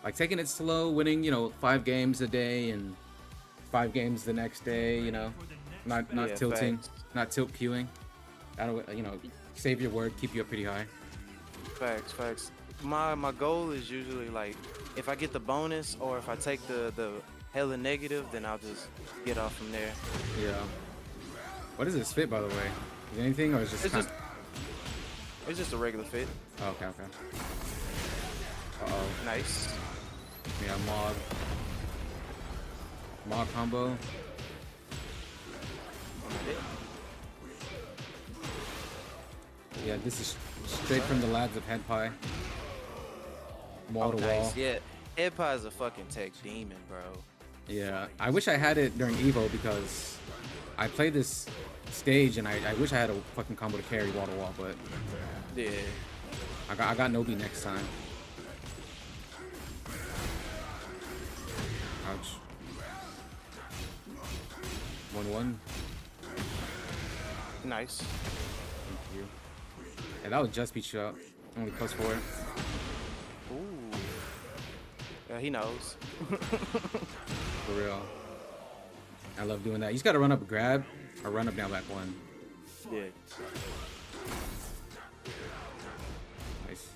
Like taking it slow, winning, 5 games a day and 5 games the next day. Not Yeah, tilting, facts. not tilt queuing. That'll save your word, keep you up pretty high. Facts, facts. My goal is usually like if I get the bonus or if I take the hella negative, then I'll just get off from there. Yeah. What does this fit, by the way? Is it anything or is it just It's kind just of? it's just a regular fit. Oh, okay, okay. Uh-oh. Nice. Yeah, Mog combo. Yeah, this is straight from the labs of Head Pie. Wall Oh, to wall. nice. Yeah. Head pie is a fucking tech demon, bro. Yeah, I wish I had it during Evo because I played this stage and I wish I had a fucking combo to carry wall to wall, but Yeah. I got Nobi next time. Ouch. 1-1. Nice. Thank you. Yeah, that would just beat you up. Only +4. Ooh. Yeah, he knows. For real. I love doing that. You just gotta run up grab or run up down back one. Yeah. Nice.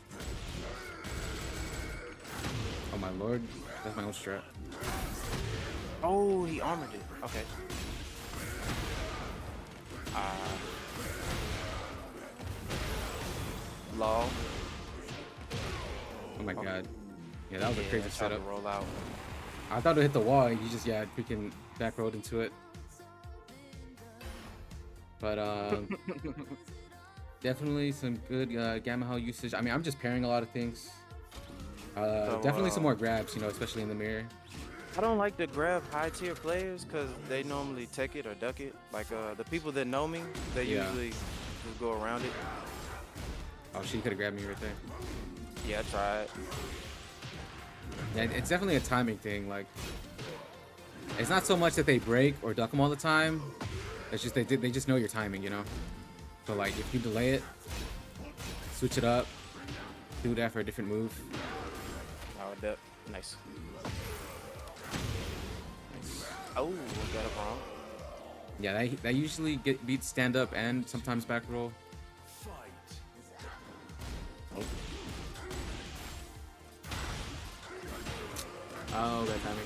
Oh my lord. That's my own strat. Oh, he armored it. Okay. Law. Oh my Okay. god. Yeah, that was a crazy Trying to setup. roll out. I thought it hit the wall and you just, yeah, freaking back road into it. But definitely some good gamma hull usage. I mean, I'm just pairing a lot of things. So, Definitely some more grabs, especially in the mirror. I don't like to grab high tier players because they normally take it or duck it. Like the people that know me, they Yeah. usually just go around it. Oh, she could have grabbed me right there. Yeah, I tried. Yeah, it's definitely a timing thing. Like, it's not so much that they break or duck them all the time. It's just they just know your timing. So like, if you delay it, switch it up, do that for a different move. Oh, duck. Nice. Oh, got it wrong. Yeah, that usually beats stand up and sometimes back roll. Oh, oh, bad timing.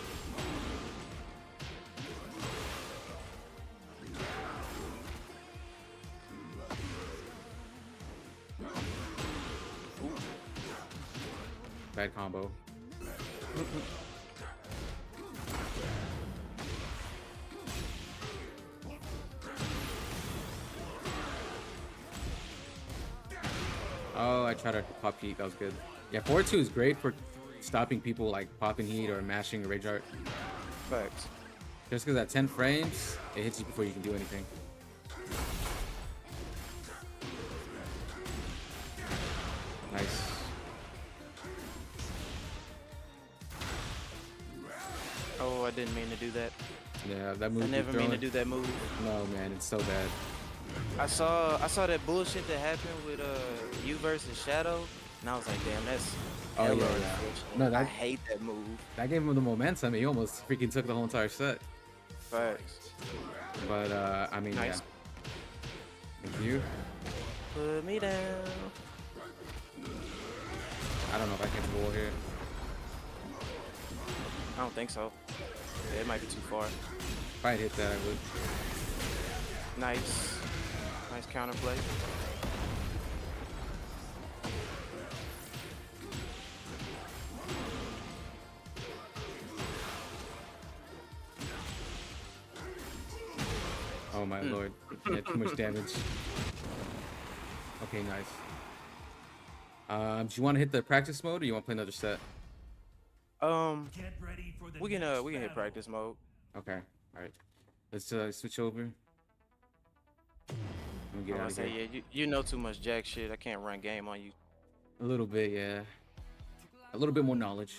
Bad combo. Oh, I tried to pop heat. That was good. Yeah, 4-2 is great for stopping people like popping heat or mashing a rage art. Facts. Just because at 10 frames, it hits you before you can do anything. Nice. Oh, I didn't mean to do that. Yeah, that move. I never mean to do that move. No, man, it's so bad. I saw that bullshit that happened with you versus Shadow, and I was like, damn, that's Oh hella yeah, yeah. unfortunate. No, I that hate that move. that gave him the momentum. He almost freaking took the whole entire set. Facts. But I mean, Nice. yeah. Thank you. Put me down. I don't know if I can roll here. I don't think so. Yeah, it might be too far. If I had hit that, I would. Nice. Nice counterplay. Oh my lord. Yeah, too much damage. Okay, nice. Do you want to hit the practice mode or you want to play another set? We can hit practice mode. Okay, all right. Let's switch over. Let me get I'm out gonna of say, here. yeah, you know too much jack shit. I can't run game on you. A little bit, yeah. A little bit more knowledge.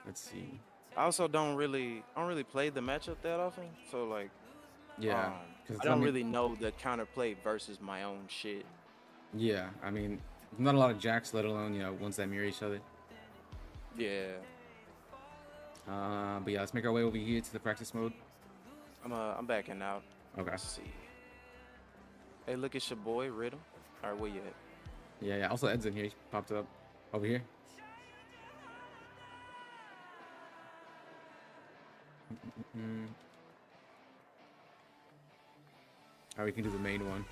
Let's see. I also don't really play the matchup that often. So like, Yeah, um, because I don't really know the counterplay versus my own shit. yeah, I mean, Not a lot of jacks, let alone ones that mirror each other. Yeah. But yeah, let's make our way over here to the practice mode. I'm backing out. Okay. Let's see. Hey, look at your boy Rhythm. All right, where you at? Yeah, yeah. Also, Ed's in here. He popped up over here. Mm. Alright, we can do the main one.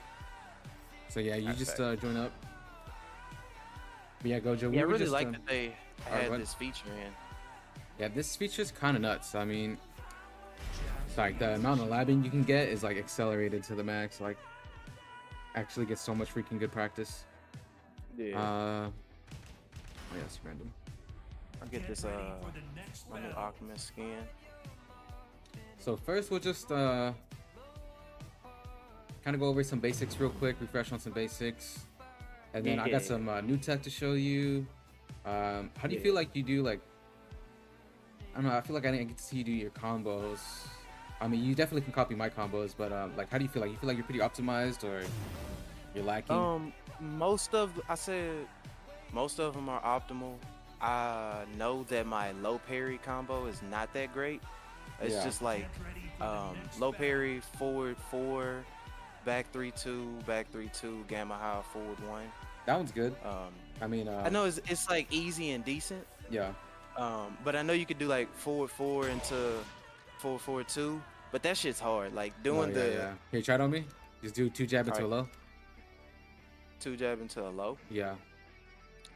So yeah, you just join up. But yeah, Gojo. Yeah, I really just, like that they had what? this feature in. Yeah, this feature's kind of nuts. I mean, it's like the amount of labbing you can get is like accelerated to the max. Like, actually get so much freaking good practice. Yeah. Oh yeah, it's random. I'll get this my new Alchemist skin. So first we'll just kind of go over some basics real quick, refresh on some basics, and then I got some new tech to show you. How do you feel like you do, like, I don't know, I feel like I didn't get to see you do your combos. I mean, you definitely can copy my combos, but like, how do you feel like? You feel like you're pretty optimized, or you're lacking? Most of them are optimal. I know that my low parry combo is not that great. It's just like low parry, forward 4, back 3-2, back 3-2, gamma high, forward 1. That one's good. I mean, I know it's like easy and decent. Yeah. But I know you could do like forward 4 into forward 2, but that shit's hard. Like doing yeah. Here, try it on me. Just do 2 jab into a low. 2 jab into a low. Yeah.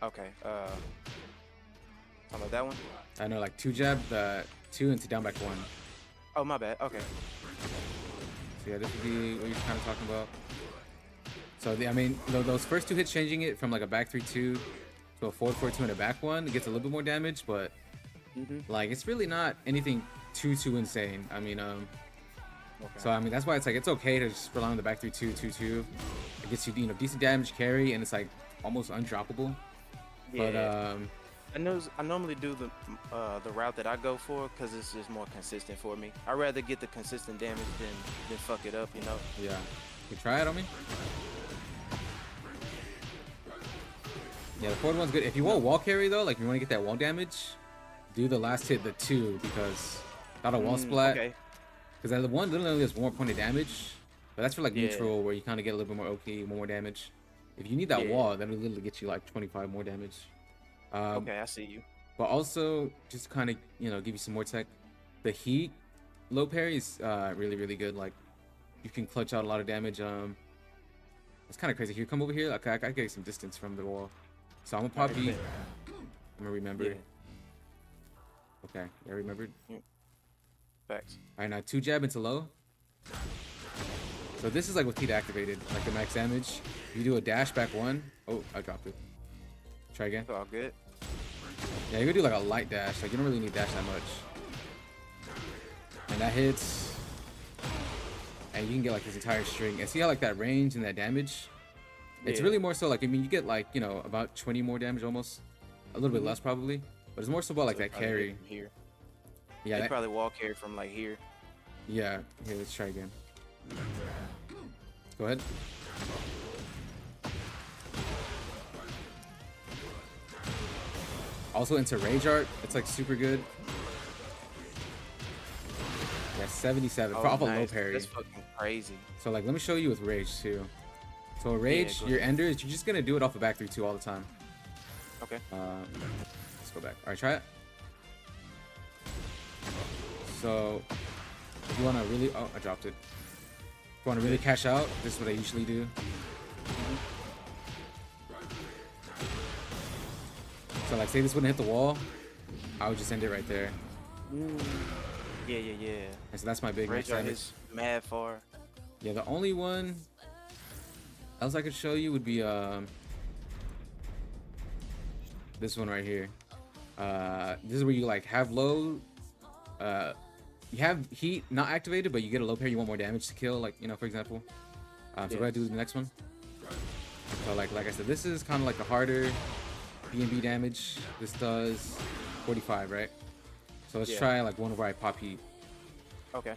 Okay. Talking about that one. I know, like 2 jab, 2 into down back 1. Oh, my bad. Okay. So yeah, this would be what you're kind of talking about. So I mean, those first 2 hits, changing it from like a back 3-2 to a forward 4-2 and a back 1, it gets a little bit more damage, but like it's really not anything too insane. I mean, so I mean that's why it's like it's okay to just rely on the back 3-2, 2-2. It gets you decent damage carry, and it's like almost undroppable. Yeah. But I normally do the route that I go for because it's just more consistent for me. I'd rather get the consistent damage than fuck it up, you know? Yeah. You try it on me? Yeah, the forward one's good. If you want wall carry though, like if you want to get that wall damage, do the last hit, the 2, because not a wall splat. Okay. Because the 1 literally has 1 more point of damage, but that's for like neutral, where you kind of get a little bit more OP, 1 more damage. If you need that wall, that'll literally get you like 25 more damage. Okay, I see you. But also, just kind of, give you some more tech. The heat low parry is really good. Like, you can clutch out a lot of damage. It's kind of crazy. Here, come over here. Okay, I gotta get some distance from the wall. So I'm gonna pop heat. I'm gonna remember. Yeah. Okay, I remembered. Facts. All right, now 2 jab into low. So this is like with heat activated, like the max damage. You do a dash back 1. Oh, I dropped it. Try again. It's all good. Yeah, you're gonna do like a light dash. Like you don't really need dash that much. And that hits. And you can get like this entire string. And see how like that range and that damage? It's really more so like, I mean, you get like, about 20 more damage almost. A little bit less probably. But it's more so about like that carry. Here. Yeah, they probably wall carry from like here. Yeah, here, let's try again. Go ahead. Also into Rage Art, it's like super good. Yeah, 77 for off a low parry. That's fucking crazy. So like, let me show you with Rage too. So Rage, your enders, you're just gonna do it off a back 3-2 all the time. Okay. Let's go back. All right, try it. So if you wanna really, oh, I dropped it. If you wanna really cash out, this is what I usually do. So like, say this wouldn't hit the wall, I would just end it right there. Yeah. And so that's my big max damage. Is mad far. Yeah, the only one else I could show you would be this one right here. This is where you like have low, you have heat not activated, but you get a low parry, you want more damage to kill, like, for example. So go ahead, do the next one. So like I said, this is kind of like the harder B&B damage. This does 45, right? So let's try like one where I pop heat. Okay.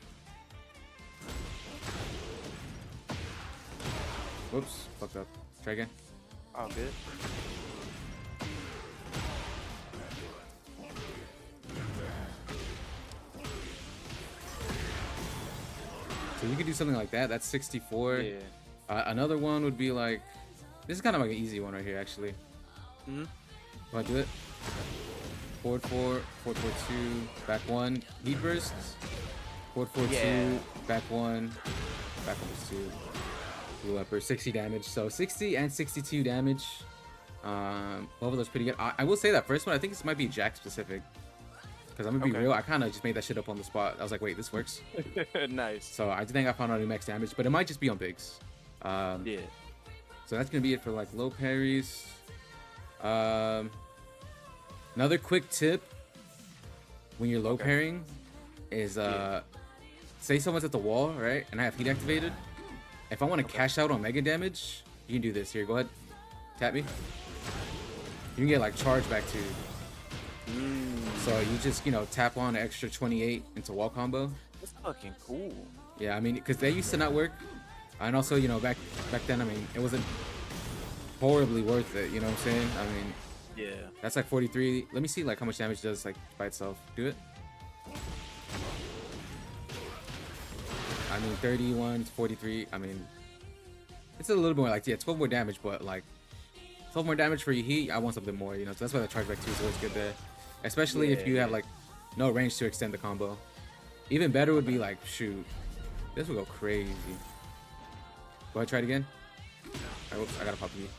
Whoops, fucked up. Try again. All good. So you could do something like that. That's 64. Yeah. Another one would be like, this is kind of like an easy one right here, actually. Hmm. Go ahead, do it. Forward 4, forward 4 2, back 1, heat bursts. Forward 4 Yeah. 2, back 1, back 1 2. Blue leopard, 60 damage. So 60 and 62 damage. Both of those pretty good. I will say that first one, I think this might be Jack specific. Because I'm gonna be real, I kind of just made that shit up on the spot. I was like, wait, this works. Nice. So I think I found out new max damage, but it might just be on bigs. Yeah. So that's gonna be it for like low parries. Another quick tip when you're low parrying is say someone's at the wall, right? And I have heat activated. If I want to cash out on mega damage, you can do this. Here, go ahead. Tap me. You can get like charge back too. So you just, you know, tap on an extra 28 into wall combo. That's fucking cool. Yeah, I mean, because they used to not work. And also, you know, back then, I mean, it wasn't horribly worth it. You know what I'm saying? I mean, Yeah. that's like 43. Let me see like how much damage it does like by itself. Do it. I mean, 31 to 43. I mean, it's a little more like, yeah, 12 more damage, but like 12 more damage for your heat. I want something more, you know. So that's why the chargeback 2 is always good there, especially if you have like no range to extend the combo. Even better would be like, shoot, this would go crazy. Go ahead, try it again. Whoops, I gotta pop heat.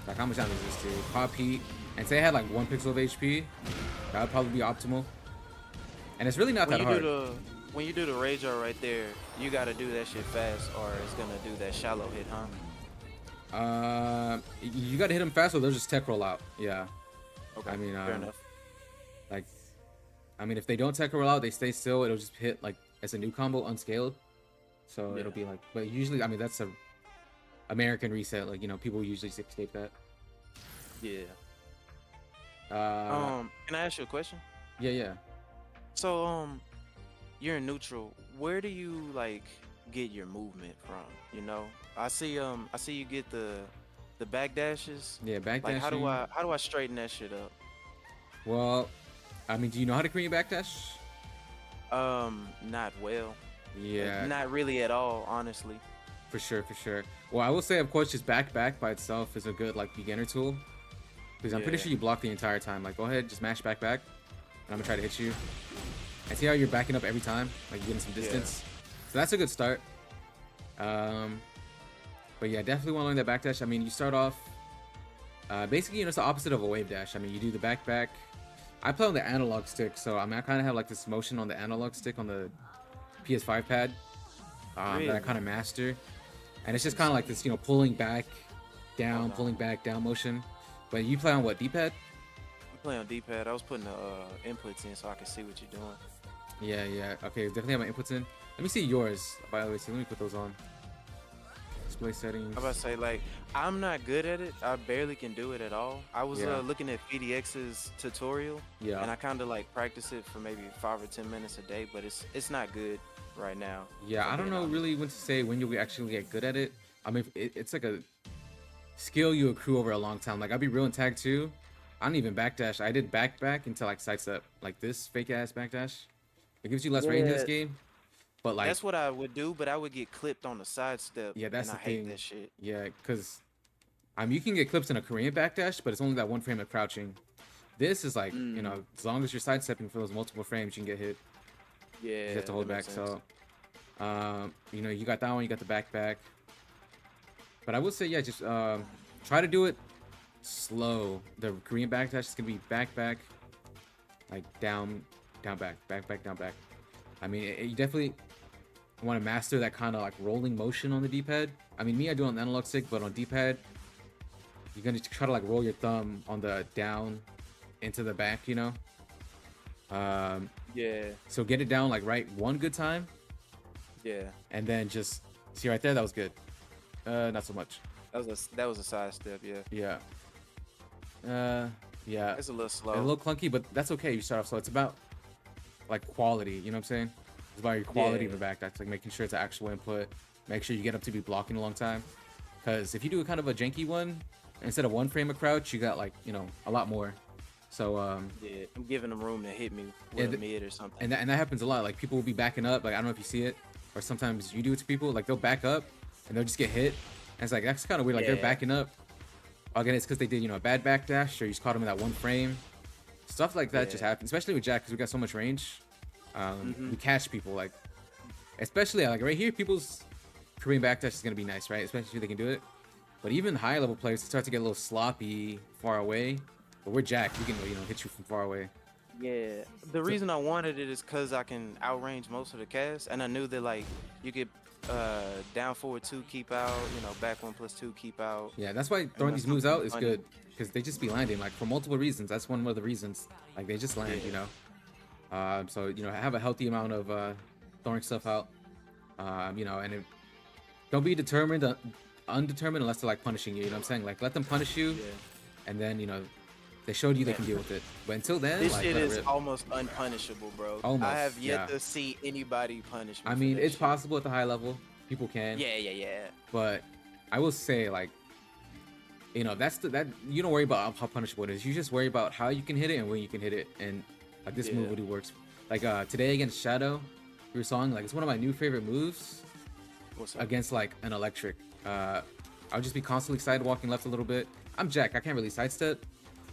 Like, how much damage is this, dude? Pop heat, and say I had like 1 pixel of HP, that would probably be optimal. And it's really not that hard. When you do the rage art right there, you gotta do that shit fast, or it's gonna do that shallow hit, huh? You gotta hit them fast, or they'll just tech roll out. Yeah. Okay. I mean, fair enough. like, I mean, if they don't tech roll out, they stay still. It'll just hit like as a new combo unscaled. So it'll be like, but usually, I mean, that's a American reset. Like, you know, people usually escape that. Yeah. Can I ask you a question? Yeah. So, you're in neutral. Where do you like get your movement from? You know, I see you get the back dashes. Yeah, back Like, dash. how do I straighten that shit up? Well, I mean, do you know how to create backdash? Not well. Yeah. Like, not really at all, honestly. For sure. Well, I will say, of course, just back by itself is a good like beginner tool. Because I'm pretty sure you block the entire time. Like, go ahead, just mash back, and I'm gonna try to hit you. And see how you're backing up every time, like you're getting some distance. So that's a good start. But yeah, definitely want to learn that back dash. I mean, you start off, basically, you know, it's the opposite of a wave dash. I mean, you do the back. I play on the analog stick, so I mean, I kind of have like this motion on the analog stick on the PS5 pad that I kind of master. And it's just kind of like this, you know, pulling back, down, pulling back, down motion. But you play on what, D-pad? I play on D-pad. I was putting the inputs in so I can see what you're doing. Yeah. Okay, definitely have my inputs in. Let me see yours, by the way. So let me put those on. Display settings. I'm about to say, like, I'm not good at it. I barely can do it at all. I was looking at VDX's tutorial, and I kind of like practice it for maybe 5 or 10 minutes a day, but it's not good right now. Yeah, I don't know really when to say when you'll actually get good at it. I mean, it's like a skill you accrue over a long time. Like, I'll be real in tag 2. I don't even backdash. I did back until like sidestep, like this fake ass backdash. It gives you less range in this game, but like that's what I would do. But I would get clipped on the sidestep. Yeah, that's and the I hate thing. that shit. Yeah, because I mean, you can get clips in a Korean backdash, but it's only that 1 frame of crouching. This is like, you know, as long as you're sidestepping for those multiple frames, you can get hit. Yeah, You have to hold back. So, you know, you got that one, you got the back. But I would say, yeah, just try to do it slow. The Korean backdash is gonna be back, like down, back. I mean, you definitely want to master that kind of like rolling motion on the D-pad. I mean, I do it on the analog stick, but on D-pad, you're gonna try to like roll your thumb on the down into the back, you know. Yeah. So get it down like right one good time. Yeah. And then just see right there, that was good. Not so much. That was a sidestep. Yeah. Yeah. It's a little slow. A little clunky, but that's okay. You start off slow. It's about like quality. You know what I'm saying? It's about your quality of the back. That's like making sure it's an actual input. Make sure you get up to be blocking a long time. Because if you do a kind of a janky one, instead of 1 frame of crouch, you got like, you know, a lot more. So Yeah, I'm giving them room to hit me yeah, with a mid or something. and that happens a lot. Like people will be backing up. Like I don't know if you see it, or sometimes you do it to people. Like they'll back up and they'll just get hit. And it's like that's kind of weird. Like they're Yeah, backing up. Again, it's because they did a bad backdash, or you just caught them in that one frame. Stuff like that just yeah. happens, especially with Jack because we got so much range. Mm-hmm. We catch people like, especially like right here, people's Korean backdash is gonna be nice, right? Especially if they can do it. But even higher level players start to get a little sloppy far away. But we're Jack, we can hit you from far away. Yeah, the So reason I wanted it is because I can outrange most of the cast, and I knew that like you could down forward 2 keep out, back 1+2 keep out, yeah, that's why and throwing when these moves something's out is funny. good because they just be landing like for multiple reasons. That's one of the reasons. Like they just land, Yeah, So have a healthy amount of throwing stuff out. And don't be determined, undetermined unless they're like punishing you. You know what I'm saying? Like let them punish you, yeah. and then they showed you they Man, can deal with it. But until then, this like shit let it is rip. almost unpunishable, bro. I Almost, have yet yeah. to see anybody punish me I for mean, that it's shit. possible at the high level, people can, Yeah, yeah, yeah. but I will say like that's that you don't worry about how punishable it is. You just worry about how you can hit it and when you can hit it, and like this move Yeah. really works. Like today against Shadow, we were sawing like it's one of my new favorite moves What's up? against like an electric. I'll just be constantly sidewalking left a little bit. I'm Jack, I can't really sidestep,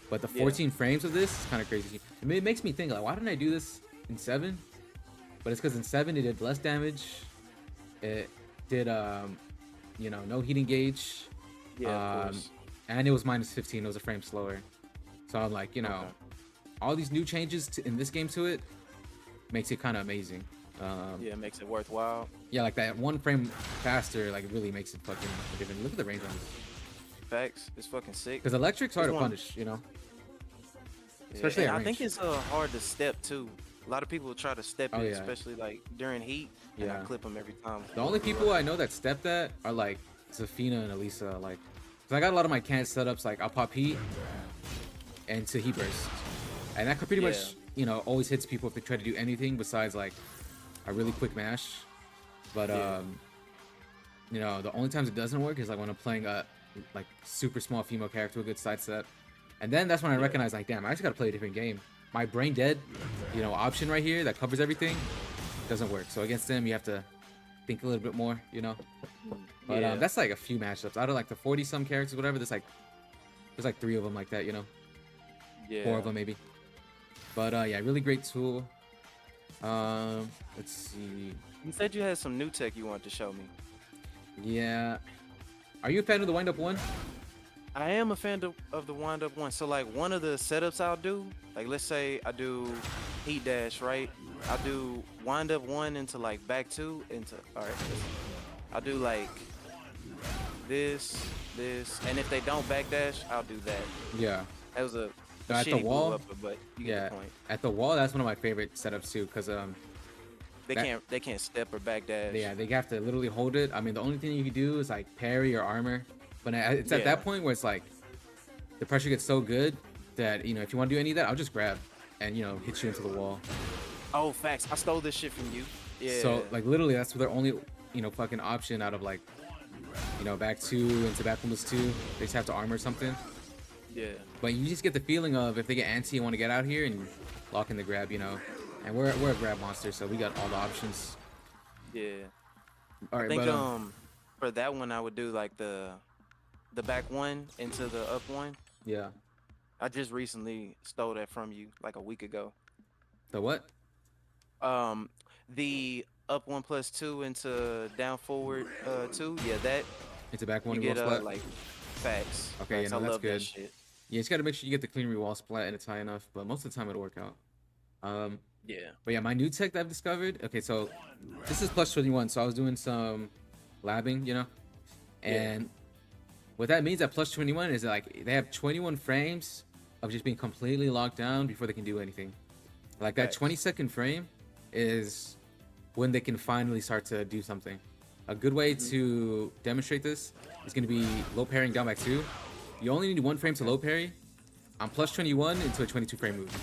but the Yeah. 14 frames of this is kind of crazy. It makes me think like, why didn't I do this in 7? But it's because in 7 it did less damage. It did no heating gauge. Yeah, of Um, course. and it was minus 15. It was a frame slower. So I'm like, Okay. all these new changes in this game to it makes it kind of amazing. Yeah, it makes it worthwhile. Yeah, like that one frame faster, like it really makes it fucking different. Look at the range on this. Facts. It's fucking sick. Because electric's hard It's to one. punish, Yeah, especially and at I think range. it's hard to step too. A lot of people try to step Oh it, yeah, especially like during heat, and I yeah. clip them every time. The only people I know that step that are like Zafina and Elisa. Like, cause I got a lot of my can setups. Like I'll pop heat and to heat burst, and that pretty Yeah, much always hits people if they try to do anything besides like a really quick mash. But yeah, the only times it doesn't work is like when I'm playing a like super small female character with a good sidestep, and then that's when I yeah, recognize like, damn, I just gotta play a different game. My brain dead, option right here that covers everything doesn't work. So against them, you have to think a little bit more. But yeah, that's like a few matchups out of like the 40 some characters, whatever. There's like 3 of them like that, 4 yeah. of them maybe. But yeah, really great tool. Let's see. You said you had some new tech you wanted to show me. Yeah, are you a fan of the wind up one? I am a fan of the wind up one. So like one of the setups I'll do, like let's say I do heat dash, right? I do wind up 1 into like back 2 into all right. I'll do like this, and if they don't backdash, I'll do that. Yeah. That was a At the shitty wall, move up, but you get yeah, the point. at the wall, that's one of my favorite setups too, cause that They can't step or backdash. yeah, they have to literally hold it. I mean, the only thing you can do is like parry or armor, but it's at Yeah. that point where it's like the pressure gets so good that if you want to do any of that, I'll just grab and hit you into the wall. Oh, facts. I stole this shit from you. Yeah. So like literally, that's their only fucking option out of like back 2 into back 1+2. They just have to armor something. Yeah. But you just get the feeling of if they get antsy and want to get out here and lock in the grab. And we're a grab monster, so we got all the options. Yeah. All I right, think but for that one I would do like the back 1 into the up 1. yeah, I just recently stole that from you like a week ago. the what? Um the up 1+2 into down forward 2. Yeah, that It's a back you one get wall splat. like facts. Okay, Facts. I that's love that good. shit. Yeah, you just gotta make sure you get the clean wall splat and it's high enough, but most of the time it'll work out. Um, Yeah. but yeah, my new tech that I've discovered. Okay, so this is plus 21, so I was doing some labbing, and what that means at plus 21 is like they have 21 frames of just being completely locked down before they can do anything. Like that Facts. 20-second frame is when they can finally start to do something. A good way to demonstrate this is going to be low parrying down back 2. You only need 1 frame to low parry. On plus 21 into a 22 frame move,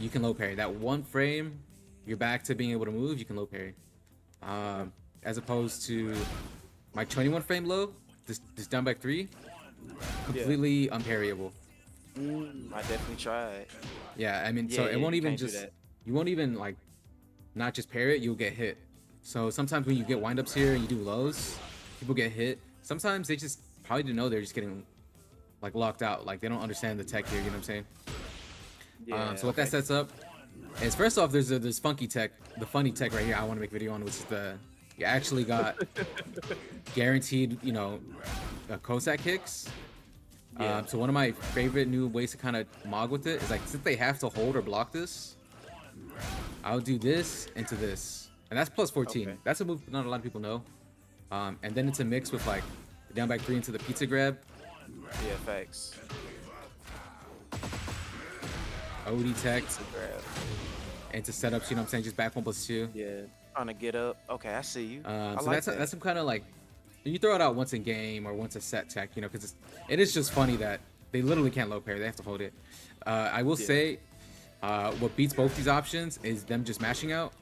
you can low parry. That 1 frame, you're back to being able to move, you can low parry. As opposed to my 21 frame low, this down back 3, completely unparryable. I definitely tried. Yeah, I mean, Yeah, so it yeah, won't you even can't do just, that. you won't even like not just parry it, you'll get hit. So sometimes when you get windups here and you do lows, people get hit. Sometimes they just probably didn't know they're just getting like locked out. Like they don't understand the tech here, you know what I'm saying? Yeah, So what that okay. sets up is first off, there's this funky tech, the funny tech right here I want to make a video on, which is the, you actually got guaranteed, you know, Cossack kicks. Yeah. So one of my favorite new ways to kind of mog with it is like, since they have to hold or block this, I'll do this into this. And that's plus 14. Okay. That's a move not a lot of people know. And then it's a mix with like the down back 3 into the pizza grab, Yeah, facts. OD tech, Pizza grab. into setups, you know what I'm saying? Just back 1 plus 2. Yeah. Trying to get up. Okay, I see you. I So like that. that's some kind of like, you throw it out once in game or once a set tech, you know, because it is just funny that they literally can't low parry. They have to hold it. I will Yeah. say, what beats both these options is them just mashing out.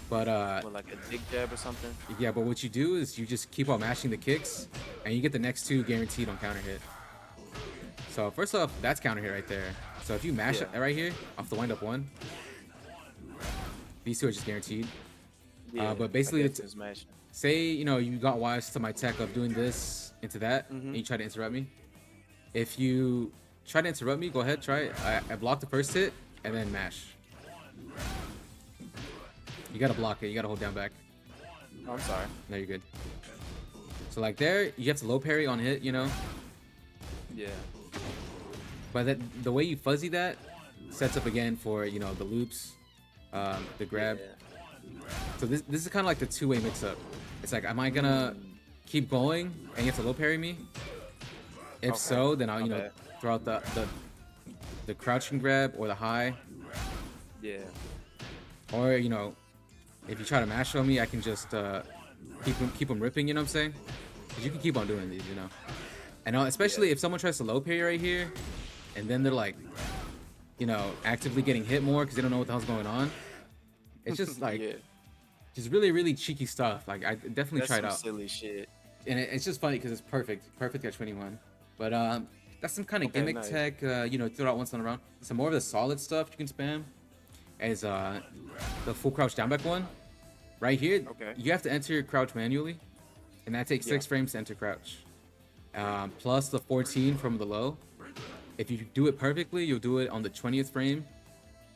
But With like a dig jab or something. yeah, but what you do is you just keep on mashing the kicks, and you get the next 2 guaranteed on counter hit. So first off, that's counter hit right there. So if you mash Yeah. it right here off the wind up 1, these 2 are just guaranteed. Yeah. But basically, I guess it's mashing. say you know you got wise to my tech of doing this into that, Mm-hmm. and you try to interrupt me. If you try to interrupt me, go ahead, try it. I block the first hit and then mash. You gotta block it. You gotta hold down back. Oh, I'm sorry. No, you're good. So like there, you have to low parry on hit, you know. Yeah. But that the way you fuzzy that sets up again for you know the loops, the grab. Yeah. So this is kind of like the 2-way mix up. It's like, am I gonna keep going and you have to low parry me? If Okay, so, then I'll you my know bad. throw out the crouching grab or the high, Yeah. or you know if you try to mash on me, I can just keep them ripping. You know what I'm saying? 'Cause you can keep on doing these, you know. And especially Yeah. if someone tries to low parry right here, and then they're like, you know, actively getting hit more because they don't know what the hell's going on. It's just like, Yeah. just really, really cheeky stuff. Like I definitely That's tried some out, silly shit. and it's just funny because it's perfect at 21. But that's some kind of Okay, gimmick nice. tech. You know, throw it out once in a round. Some more of the solid stuff you can spam is the full crouch down back one. Right here, Okay. you have to enter your crouch manually, and that takes 6 Yeah. frames to enter crouch. Plus the 14 from the low. If you do it perfectly, you'll do it on the 20th frame,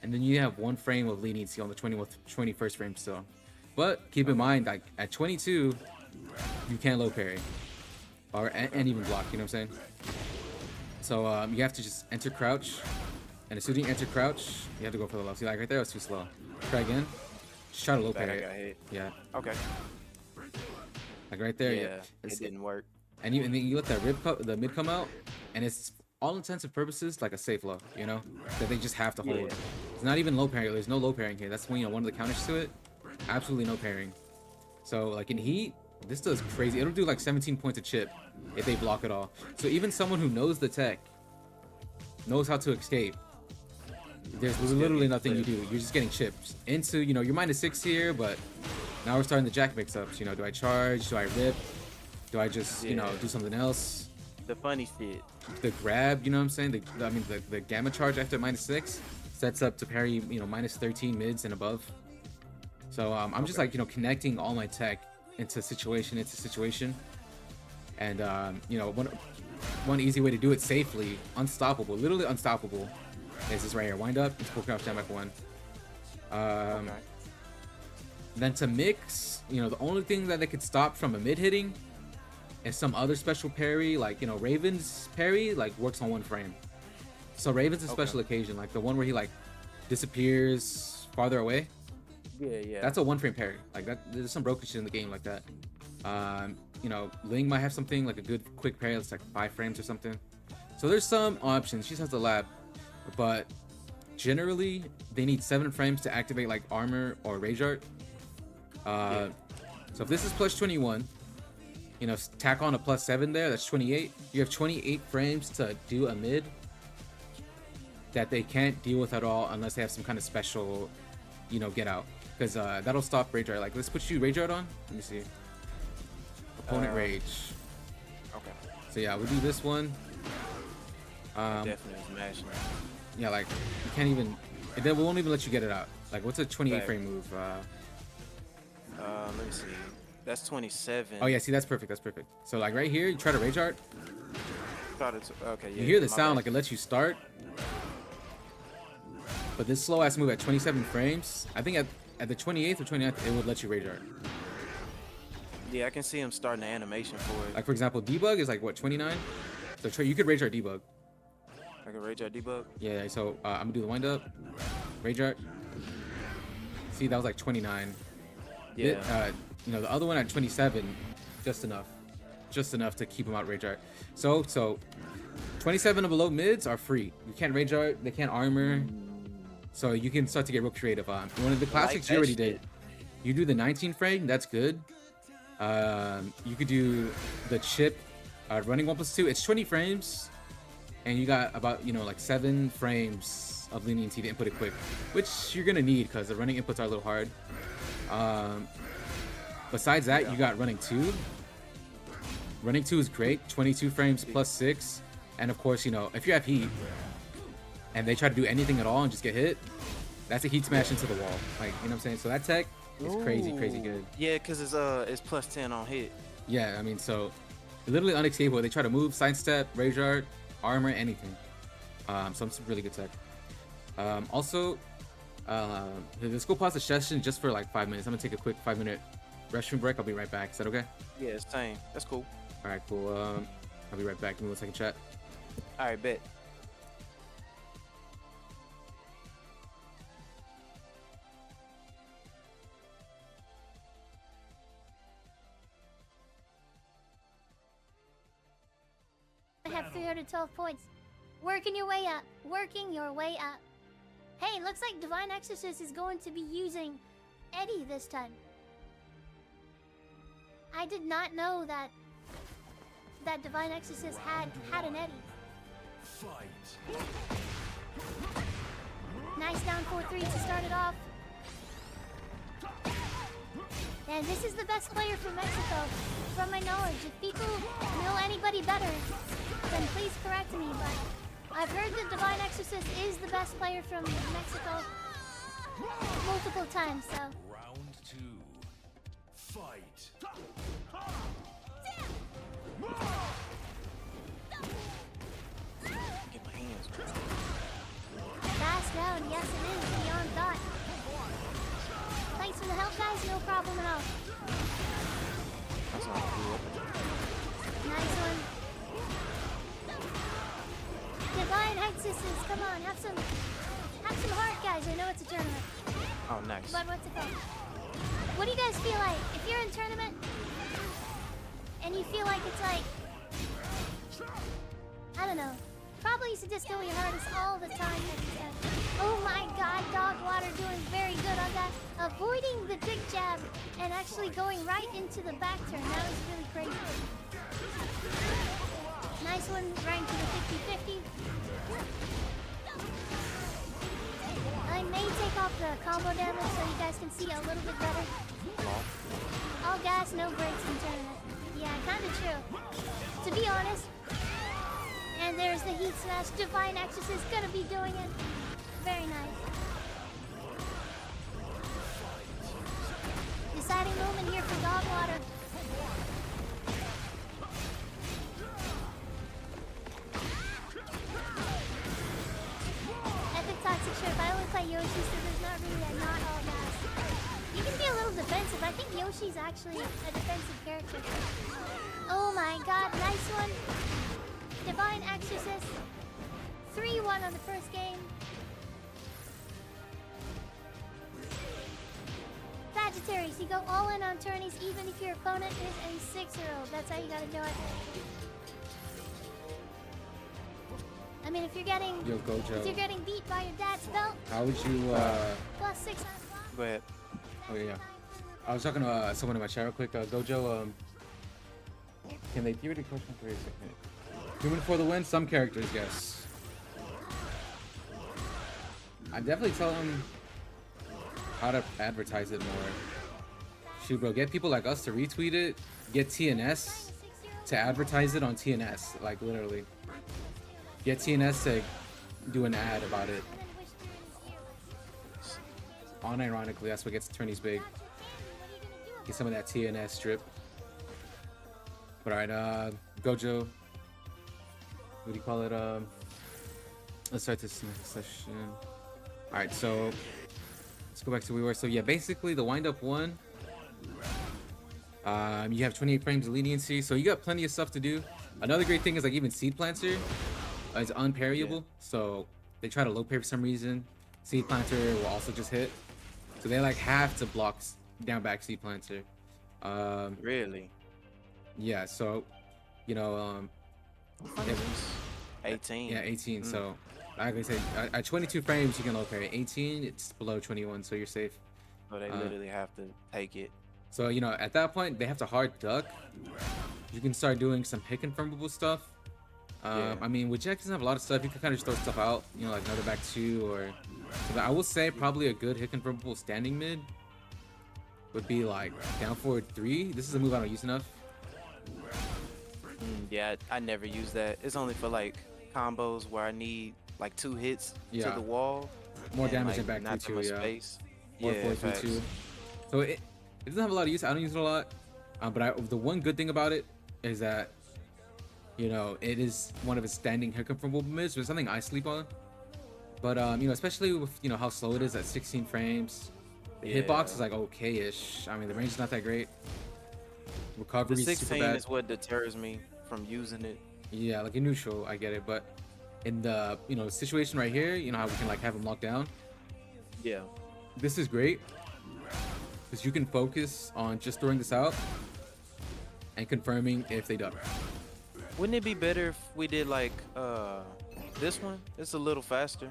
and then you have 1 frame of leniency on the 21st frame still. But keep in mind, like at 22, you can't low parry, or and even block. You know what I'm saying? So you have to just enter crouch, and as soon as you enter crouch, you have to go for the low. See, like right there, it was too slow. Try again. Just try to low Bad, I parry got it. hit. Yeah, Okay. like right there. Yeah. Yeah. It didn't work. And then you let that the mid come out, and it's all intents and purposes like a safe low, you know, that they just have to hold. Yeah. It's not even low parry. There's no low parrying here. That's when you know one of the counters to it. Absolutely no parrying. So like in heat, this does crazy. It'll do like 17 points of chip if they block it all. So even someone who knows the tech, knows how to escape. There's literally nothing you do. You're just getting chips into, you know, you're -6 here, but now we're starting the jack mix-ups. You know, do I charge? Do I rip? Do I just, you know, Yeah. do something else? The funny shit. The grab, you know what I'm saying? The gamma charge after -6 sets up to parry, you know, -13 mids and above. So I'm just like, you know, connecting all my tech into situation, and you know, one easy way to do it safely, unstoppable, literally unstoppable, is this right here. Wind up, full crouch down back 1. Okay. Then to mix, you know, the only thing that they could stop from a mid hitting is some other special parry, like, you know, Raven's parry, like, works on 1 frame. So Raven's a special occasion, like the one where he, like, disappears farther away. Yeah, yeah. That's a 1 frame parry. Like, that, there's some broken shit in the game like that. You know, Ling might have something, like a good quick parry that's like 5 frames or something. So there's some options. She just has to lab. But generally, they need 7 frames to activate, like, armor or rage art. So if this is plus 21, you know, tack on a +7 there, that's 28. You have 28 frames to do a mid that they can't deal with at all unless they have some kind of special, you know, get out. Because that'll stop rage art. Like, let's put you rage art on. Let me see. Opponent rage. Okay. So yeah, we'll do this one. Definitely smashing. Yeah, like you can't even. It won't even let you get it out. Like, what's a 28 Right. frame move? Let me see. That's 27. Oh yeah, see that's perfect. That's perfect. So like right here, you try to rage art. Thought it's okay. Yeah. You hear the my sound bad. like it lets you start, but this slow ass move at 27 frames, I think at the 28th or 29th, it would let you rage art. Yeah, I can see him starting the animation for it. Like for example, debug is like what 29. So you could rage art debug. Like a rage art debug. Yeah. So I'm gonna do the wind up, rage art. See, that was like 29. Yeah. You know, the other one at 27, just enough to keep him out rage art. So 27 and below mids are free. You can't rage art, they can't armor, so you can start to get real creative on. One of the classics you already did. You do the 19 frame, that's good. You could do the chip, running 1+2. It's 20 frames, and you got about like 7 frames of leniency to input it quick, which you're gonna need because the running inputs are a little hard. Besides that, you got running 2. Running 2 is great, 22 frames plus 6. And of course, if you have heat and they try to do anything at all and just get hit, that's a heat smash into the wall. Like, you know what I'm saying? So that tech is crazy good. Yeah, cause it's plus 10 on hit. Yeah, I mean, so literally unescapable. They try to move, sidestep, rage art, armor, anything. So it's really good tech. Also, let's go pause the session just for like 5 minutes. I'm gonna take a quick 5-minute restroom break. I'll be right back. Is that okay? Yeah, it's same. That's cool. All right, cool. I'll be right back. Give me 1 second, chat. All right, bet. I have 312 points. Working your way up. Working your way up. Hey, looks like Divine Exorcist is going to be using Eddie this time. I did not know that Divine Exorcist had an Eddie. Fight. Nice down 4-3 to start it off. And this is the best player from Mexico, from my knowledge. If people know anybody better, then please correct me, but I've heard that Divine Exorcist is the best player from Mexico multiple times, so. Round 2. Fight. Get my hands. Fast down, yes it is, beyond thought. Thanks for the help, guys, no problem at all. That's not good. Nice one. Divine Exorcist, come on, have some heart, guys. I know it's a tournament, Oh, nice. but what's it called? What do you guys feel like? If you're in a tournament and you feel like it's like, I don't know, probably you should just go your hardest all the time. Oh my god, dog water doing very good on that. Avoiding the big jab and actually going right into the back turn. That was really crazy. Nice one, right into the 50-50. I may take off the combo damage so you guys can see a little bit better. All gas, no brakes in tournament. Yeah, kinda true. To be honest. And there's the heat smash. Divine Exorcist gonna be doing it. Very nice. Deciding moment here for dog water. Epic Toxic Shrimp. I only play Yoshi, so there's not really a not all gas. You can be a little defensive. I think Yoshi's actually a defensive character. Oh my god, nice one. Divine Exorcist. 3-1 on the first game. Sagittarius, you go all in on tourneys even if your opponent is a 6-year-old. That's how you gotta do it. I mean, if you're getting beat by your dad's belt, How would you plus 6 on block. Go ahead. Oh yeah. I was talking to someone in my chat real quick. Gojo, can they theoretically question for a second? Human for the win? Some characters, yes. I definitely tell them how to advertise it more. Shoot, bro, get people like us to retweet it. Get TNS to advertise it on TNS, like literally. Get TNS to do an ad about it. And then whisper in his ear like, Unironically, that's what gets attorneys big. "Roger Candy, what are you gonna do Get some of that TNS drip. But alright, Gojo. What do you call it? Let's start this next session. Alright, so let's go back to where we were. So yeah, basically the wind up one. You have 28 frames of leniency, so you got plenty of stuff to do. Another great thing is like even Seed Planter is unparryable, Yeah. so they try to low parry for some reason. Seed Planter will also just hit, so they like have to block down back Seed Planter. Really? Yeah, so you know, yeah, 18. yeah, 18. So like I said, at 22 frames you can low parry. 18, it's below 21, so you're safe. So they literally have to take it. So you know, at that point they have to hard duck. You can start doing some hit confirmable stuff. Yeah. I mean, with Jack doesn't have a lot of stuff. You can kind of just throw stuff out, you know, like another back two or. So I will say probably a good hit confirmable standing mid would be like down forward 3. This is a move I don't use enough. Yeah, I never use that. It's only for like combos where I need like 2 hits Yeah. to the wall. More and, damage like, than back not three too much two, yeah. space. Or Yeah, 4 3 2. facts. So it doesn't have a lot of use. I don't use it a lot. But the one good thing about it is that, you know, it is one of its standing hit confirmable mids, which is something I sleep on. But you know, especially with you know how slow it is at 16 frames, the hitbox is like okay-ish. I mean, the range is not that great. The Recovery is super 16 bad. is what deters me from using it. Yeah, like in neutral, I get it, but in the you know situation right here, you know how we can like have them locked down. Yeah. This is great because you can focus on just throwing this out and confirming if they duck. Wouldn't it be better if we did like this one? It's a little faster.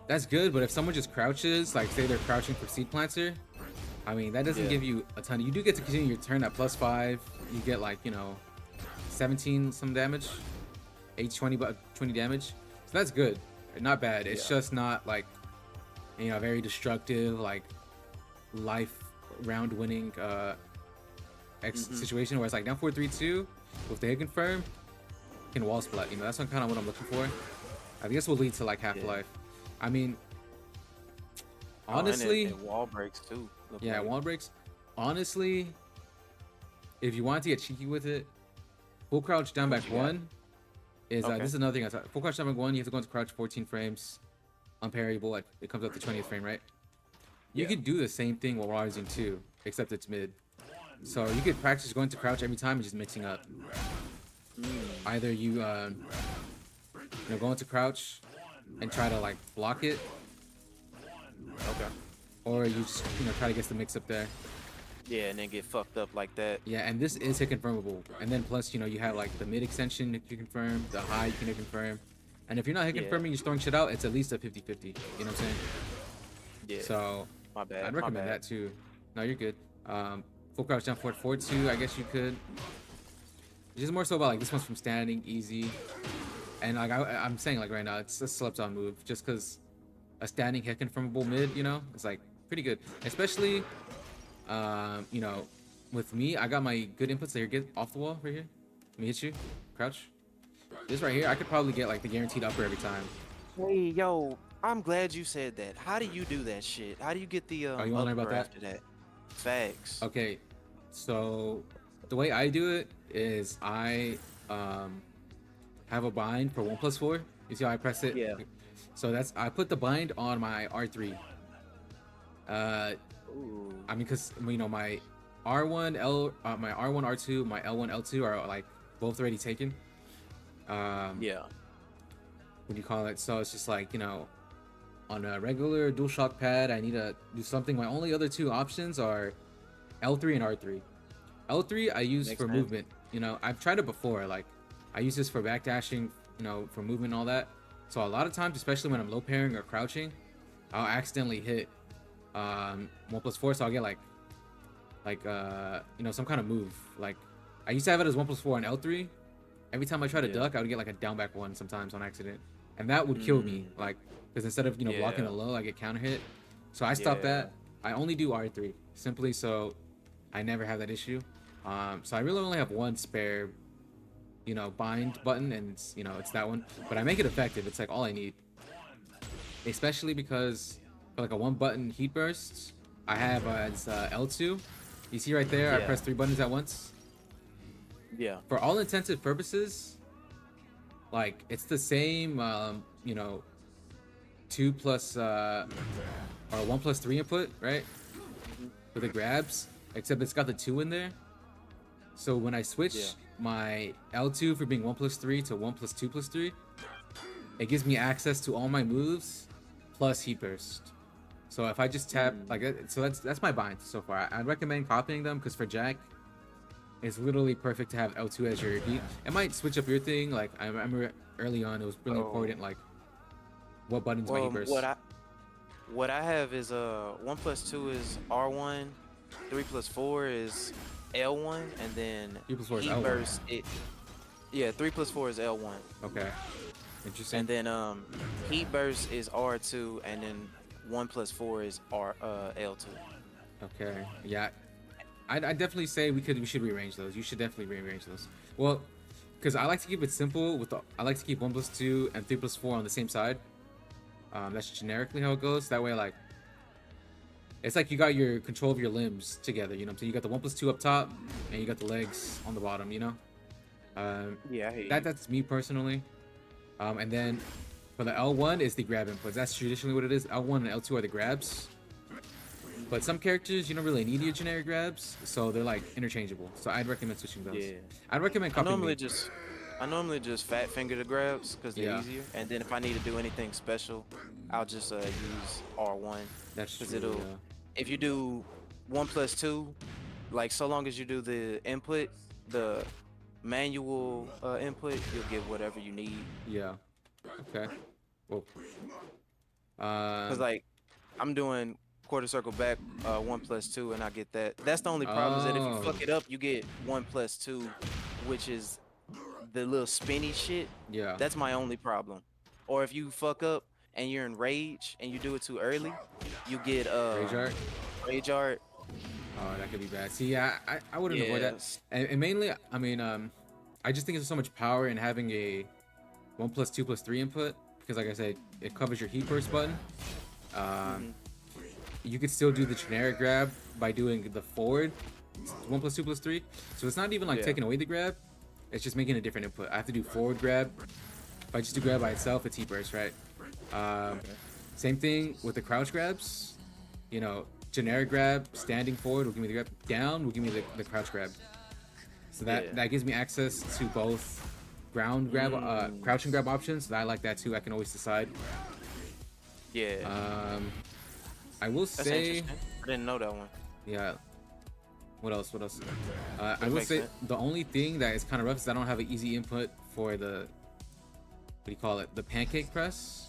That's good, but if someone just crouches, like say they're crouching for Seed Planter, I mean that doesn't Yeah. give you a ton. You do get to continue your turn at +5. You get like you know 17 some damage, 20 damage. So that's good, not bad. It's Yeah. just not like you know very destructive like life round winning situation where it's like down 4-3-2 with the hit confirm can wall split. You know that's kind of what I'm looking for. I guess will lead to like Half-Life. I mean, honestly, and wall breaks too. look yeah, like. wall breaks. Honestly, if you want to get cheeky with it, full crouch down back you got? 1 is Okay. this is another thing I thought. Full crouch down back 1, you have to go into crouch 14 frames, unparryable. Like it comes up to 20th frame, right? You Yeah. could do the same thing while rising too, except it's mid. So you could practice going to crouch every time and just mixing up. Either you, you know, go into crouch and try to like block it, Okay. or you just you know try to get the mix up there. Yeah, and then get fucked up like that. Yeah, and this is hit confirmable. And then plus, you know, you have like the mid extension that you confirm, the high you can hit confirm. And if you're not hit Yeah. confirming, you're throwing shit out, it's at least a 50-50. You know what I'm saying? Yeah. So my bad. I'd my recommend bad. that too. No, you're good. Full crouch down forward 4-2, I guess you could. It's just more so about like this one's from standing, easy. And like I'm saying like right now, it's a slept on move just because a standing hit confirmable mid, you know, it's like pretty good. Especially, you know, with me, I got my good inputs here. Get off the wall right here. Let me hit you. Crouch. This right here, I could probably get like the guaranteed upper every time. Hey, yo, I'm glad you said that. How do you do that shit? How do you get the you wanna learn about upper that? after that? Facts. Okay, so the way I do it is I have a bind for 1+4. You see how I press it? Yeah. So I put the bind on my R3. Ooh. I mean, cause you know my R1 my R1 R2, my L1 L2 are like both already taken. Yeah. What do you call it? So it's just like you know, on a regular DualShock pad, I need to do something. My only other two options are L3 and R3. L3 I use Makes for sense. movement. You know, I've tried it before. Like I use this for backdashing. You know, for movement and all that. So a lot of times, especially when I'm low parrying or crouching, I'll accidentally hit 1+4. So I'll get like you know some kind of move. Like I used to have it as 1+4 on L3. Every time I try to Yeah. duck, I would get like a down back 1 sometimes on accident, and that would kill me. Like because instead of you know blocking Yeah. the low, I get counter hit. So I stopped Yeah. that. I only do R3 simply so I never have that issue. So I really only have one spare, you know, bind button, and it's, you know, it's that one. But I make it effective. It's like all I need. Especially because for like a one button heat burst, I have it's L2. You see right there, I Yeah. press 3 buttons at once. Yeah. For all intensive purposes, like it's the same, you know, 2 plus or 1 plus 3 input, right? For the grabs, except it's got the 2 in there. So when I switch my L2 for being 1 plus 3 to 1 plus 2 plus 3, it gives me access to all my moves plus heat burst. So if I just tap like that, so that's my bind so far. I'd recommend copying them because for Jack, it's literally perfect to have L2 as your heat. It might switch up your thing. Like I remember early on, it was really important. Like what buttons my heat burst. What I have is 1 plus 2 is R1, 3 plus 4 is L1, and then 3 plus 4 is heat L1. burst. Yeah, 3 plus 4 is L1, Okay, interesting. and then heat burst is R2, and then 1 plus 4 is L2. Okay, yeah, I definitely say we should rearrange those. You should definitely rearrange those. Well, because I like to keep it simple. I like to keep 1 plus 2 and 3 plus 4 on the same side. That's generically how it goes. That way, like, it's like you got your control of your limbs together. You know what I'm saying? You got the 1 plus 2 up top, and you got the legs on the bottom. You know. Yeah, I hate That's me personally. And then for the L1 is the grab inputs. That's traditionally what it is. L1 and L2 are the grabs. But some characters you don't really need your generic grabs, so they're like interchangeable. So I'd recommend switching those. Yeah. I'd recommend copying I normally just fat finger the grabs because they're Yeah. easier, and then if I need to do anything special, I'll just use R1. That's true. 'Cause it'll- If you do 1 plus 2, like so long as you do the input, the manual input, you'll get whatever you need. Yeah. Okay. Well. Cause like I'm doing quarter circle back 1 plus 2, and I get that. That's the only problem is that if you fuck it up, you get 1 plus 2, which is the little spinny shit. Yeah. That's my only problem. Or if you fuck up and you're in rage and you do it too early, you get Rage art. Rage art. Oh, that could be bad. See, I wouldn't avoid that. Yes. And mainly, I mean, I just think there's so much power in having a 1 plus 2 plus 3 input because, like I said, it covers your heat burst button. You could still do the generic grab by doing the forward 1 plus 2 plus 3. So it's not even like taking away the grab. It's just making a different input. I have to do forward grab. If I just do grab by itself, it's heat burst, right? Same thing with the crouch grabs. You know, generic grab, standing forward will give me the grab. Down will give me the crouch grab. So that gives me access to both ground grab, crouch and grab options. So I like that too. I can always decide. Yeah. I will That's say, interesting. I didn't know that one. yeah. What else? I will makes say sense. the only thing that is kind of rough is I don't have an easy input for the, what do you call it? The pancake press.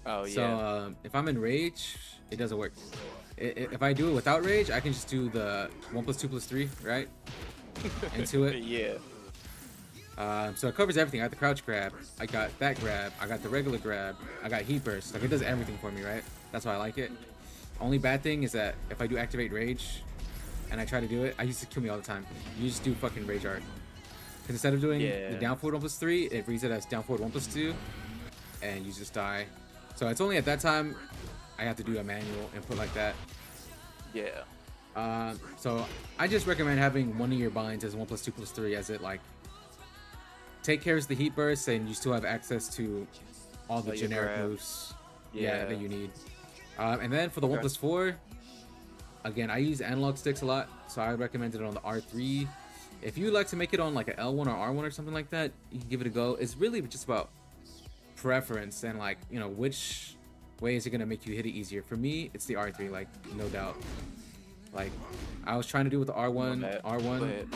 Oh yeah. So if I'm in rage, it doesn't work. If I do it without rage, I can just do the 1 plus 2 plus 3, right? Into it. Yeah. So it covers everything. I got the crouch grab, I got that grab, I got the regular grab, I got heat burst. Like it does everything for me, right? That's why I like it. Only bad thing is that if I do activate rage and I try to do it, I used to kill me all the time. You just do fucking rage art. Because instead of doing the down forward 1 plus 3, it reads it as down forward 1 plus 2, and you just die. So it's only at that time I have to do a manual input like that. Yeah. So I just recommend having one of your binds as 1 plus 2 plus 3 as it like take care of the heat burst and you still have access to all the All your generic grabs. moves Yeah. that you need. And then for the 1 plus 4, again, I use analog sticks a lot, so I recommend it on the R3. If you like to make it on like an L1 or R1 or something like that, you can give it a go. It's really just about preference and like, you know, which way is it gonna make you hit it easier. For me, it's the R3, like no doubt. Like I was trying to do with the R1, Go R1, ahead.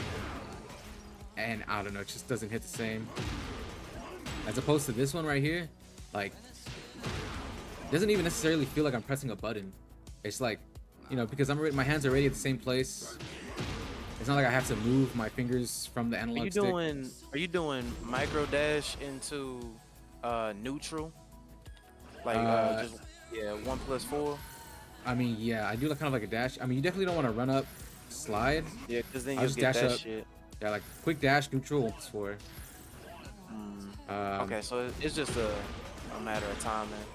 and I don't know, it just doesn't hit the same. As opposed to this one right here, like, it doesn't even necessarily feel like I'm pressing a button. It's like, you know, because my hands are already at the same place. It's not like I have to move my fingers from the analog stick. Are you doing micro dash into neutral? Like just 1 plus 4? I mean, yeah, I do like kind of like a dash. I mean, you definitely don't want to run up, slide. Yeah, because then I'll you just get dash that up. shit. Yeah, like quick dash, neutral, 1+4. Okay, so it's just a matter of time then.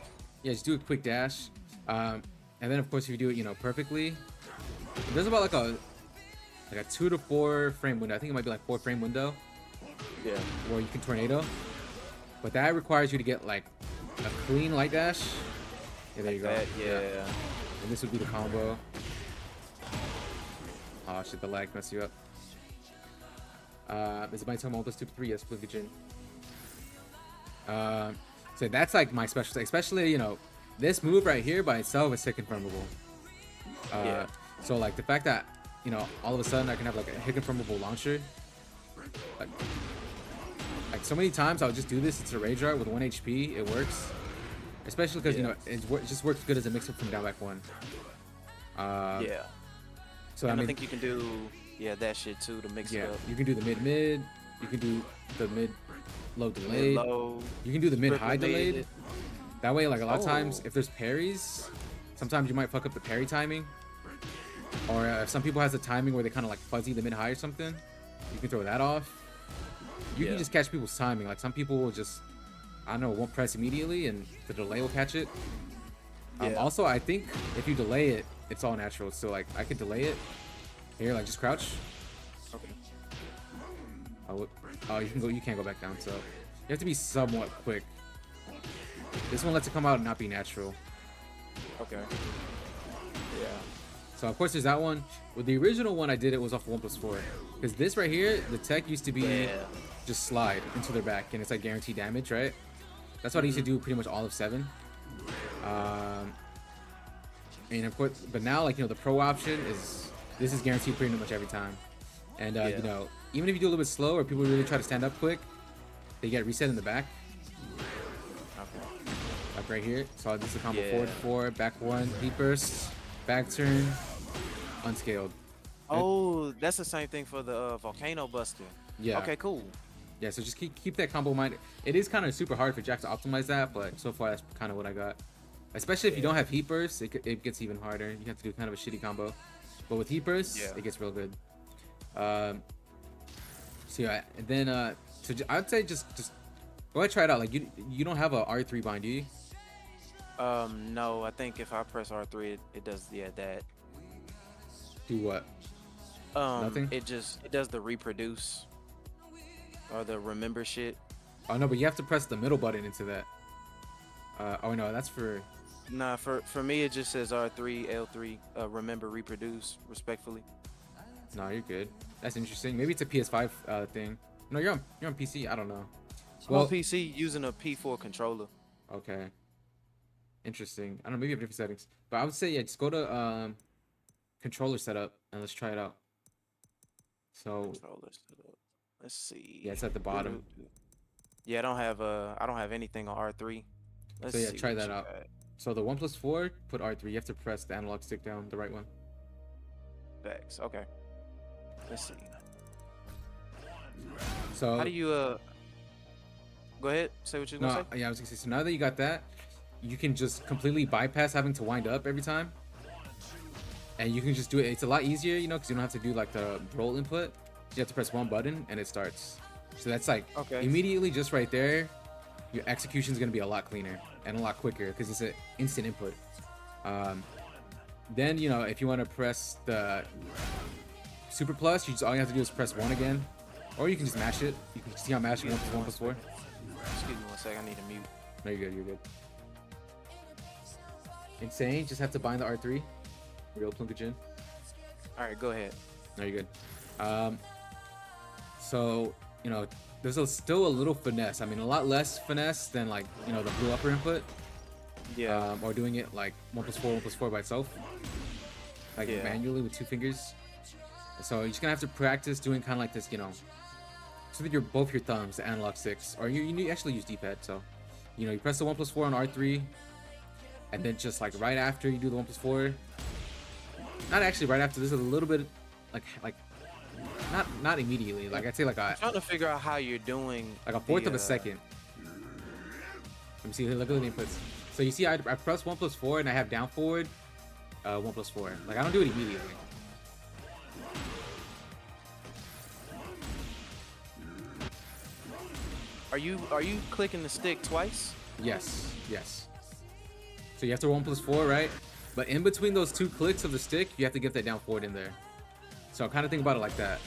Yeah, just do a quick dash. And then of course if you do it, you know, perfectly, there's about like a 2 to 4 frame window. I think it might be like 4 frame window Yeah. where you can tornado. But that requires you to get like a clean light dash. Yeah, there you go. That, yeah. And this would be the combo. Oh shit, the lag messed you up. Is it my time +2 to 3? Yes, Blue Jin. So that's like my specialty, especially, you know, this move right here by itself is hit confirmable. Yeah. So like the fact that, you know, all of a sudden I can have like a hit confirmable launcher. Like so many times I'll just do this. It's a rage art with 1 HP. It works, especially because you know it just works good as a mix-up from down back 1. Yeah. So And I mean, I think you can do that shit too to mix it up. you can do the mid. You can do the mid low delayed. Low. You can do the mid high triple mid. delayed. That way, like a lot of times, Oh. if there's parries, sometimes you might fuck up the parry timing. Or some people has the timing where they kind of like fuzzy the mid high or something. You can throw that off. You can just catch people's timing. Like some people will just, I don't know, won't press immediately and the delay will catch it. Yeah. Also, I think if you delay it, it's all natural. So like I could delay it here, like just crouch. Okay. Oh, you can go. You can't go back down. So you have to be somewhat quick. This one lets it come out and not be natural. Okay. Yeah. So of course there's that one. With the original one I did it was off 1+4. Because this right here, the tech used to be Yeah. just slide into their back and it's like guaranteed damage, right? That's what I used to do pretty much all of 7. And of course, but now like, you know, the pro option is, this is guaranteed pretty much every time. And you know, even if you do a little bit slow or people really try to stand up quick, they get reset in the back. Okay. Like right here. So this is a combo Yeah. forward 4, back 1, deep burst, back turn, unscaled. Oh, that's the same thing for the volcano buster. Yeah. Okay, cool. Yeah, so just keep that combo in mind. It is kind of super hard for Jack to optimize that, but so far that's kind of what I got. Especially if you don't have heat burst, it gets even harder. You have to do kind of a shitty combo. But with heat burst, it gets real good. So yeah, and then so I'd say just go ahead, try it out. Like you don't have a R3 bind, do you? No, I think if I press R3, it does that. Do what? Nothing? It does the reproduce or the remember shit. Oh no, but you have to press the middle button into that. Oh no, that's for. Nah, for me it just says R3, L3, remember, reproduce, respectfully. No, you're good. That's interesting. Maybe it's a PS5 thing. No, you're on PC. I don't know. Well, on PC using a P4 controller. Okay. Interesting. I don't know. Maybe you have different settings, but I would say yeah, just go to controller setup and let's try it out. So Controller setup. Let's see. yeah, it's at the bottom. Yeah, I don't have anything on R3. Let's So yeah, see try what that you out. got. So the 1+4, put R3. You have to press the analog stick down, the right one. Facts. Okay. Let's see. So How do you go ahead, say what you're gonna say? yeah, I was gonna say. So now that you got that, you can just completely bypass having to wind up every time, and you can just do it. It's a lot easier, you know, because you don't have to do like the roll input. You have to press one button and it starts. So that's like immediately just right there. Your execution is gonna be a lot cleaner and a lot quicker because it's an instant input. Then you know if you want to press the super plus, all you have to do is press 1 again, or you can just mash it. You can see how mashing 1+4. Excuse me one second, I need to mute. No, you're good. You're good. Insane. Just have to bind the R3. Real Plunkajin. Alright, go ahead. No, you're good. So you know, there's still a little finesse. I mean, a lot less finesse than like you know the blue upper input. Yeah. Or doing it like 1+4 by itself, like manually with 2 fingers. So you're just gonna have to practice doing kind of like this, you know, so that both your thumbs, the analog sticks, or you actually use D-pad. So, you know, you press the 1+4 on R3, and then just like right after you do the 1+4, not actually right after. This is a little bit like not immediately. Like I'd say like I'm trying to figure out how you're doing like a fourth of a second. Let me see. Look at the inputs. So you see, I press 1+4 and I have down forward, 1+4. Like I don't do it immediately. Are you clicking the stick twice? Yes, yes. So you have to 1+4, right? But in between those 2 clicks of the stick, you have to get that down forward in there. So kind of think about it like that.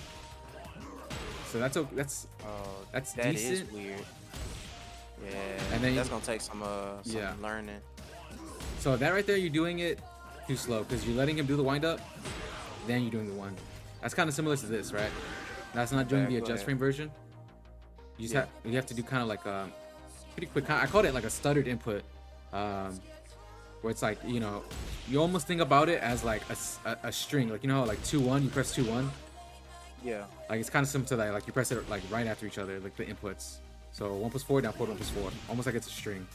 So that's Oh, that's that is decent. weird. Yeah, And then that's gonna take some yeah. learning. So that right there, you're doing it too slow because you're letting him do the wind up, then you're doing the one. That's kind of similar to this, right? That's not doing Okay, the go adjust ahead. frame version. You just Yeah. you have to do kind of like a pretty quick. I called it like a stuttered input, where it's like you almost think about it as like a string, like how like 2-1, you press 2-1. Yeah. Like it's kind of similar to that. Like you press it like right after each other, like the inputs. So 1+4, down forward, 1+4, almost like it's a string.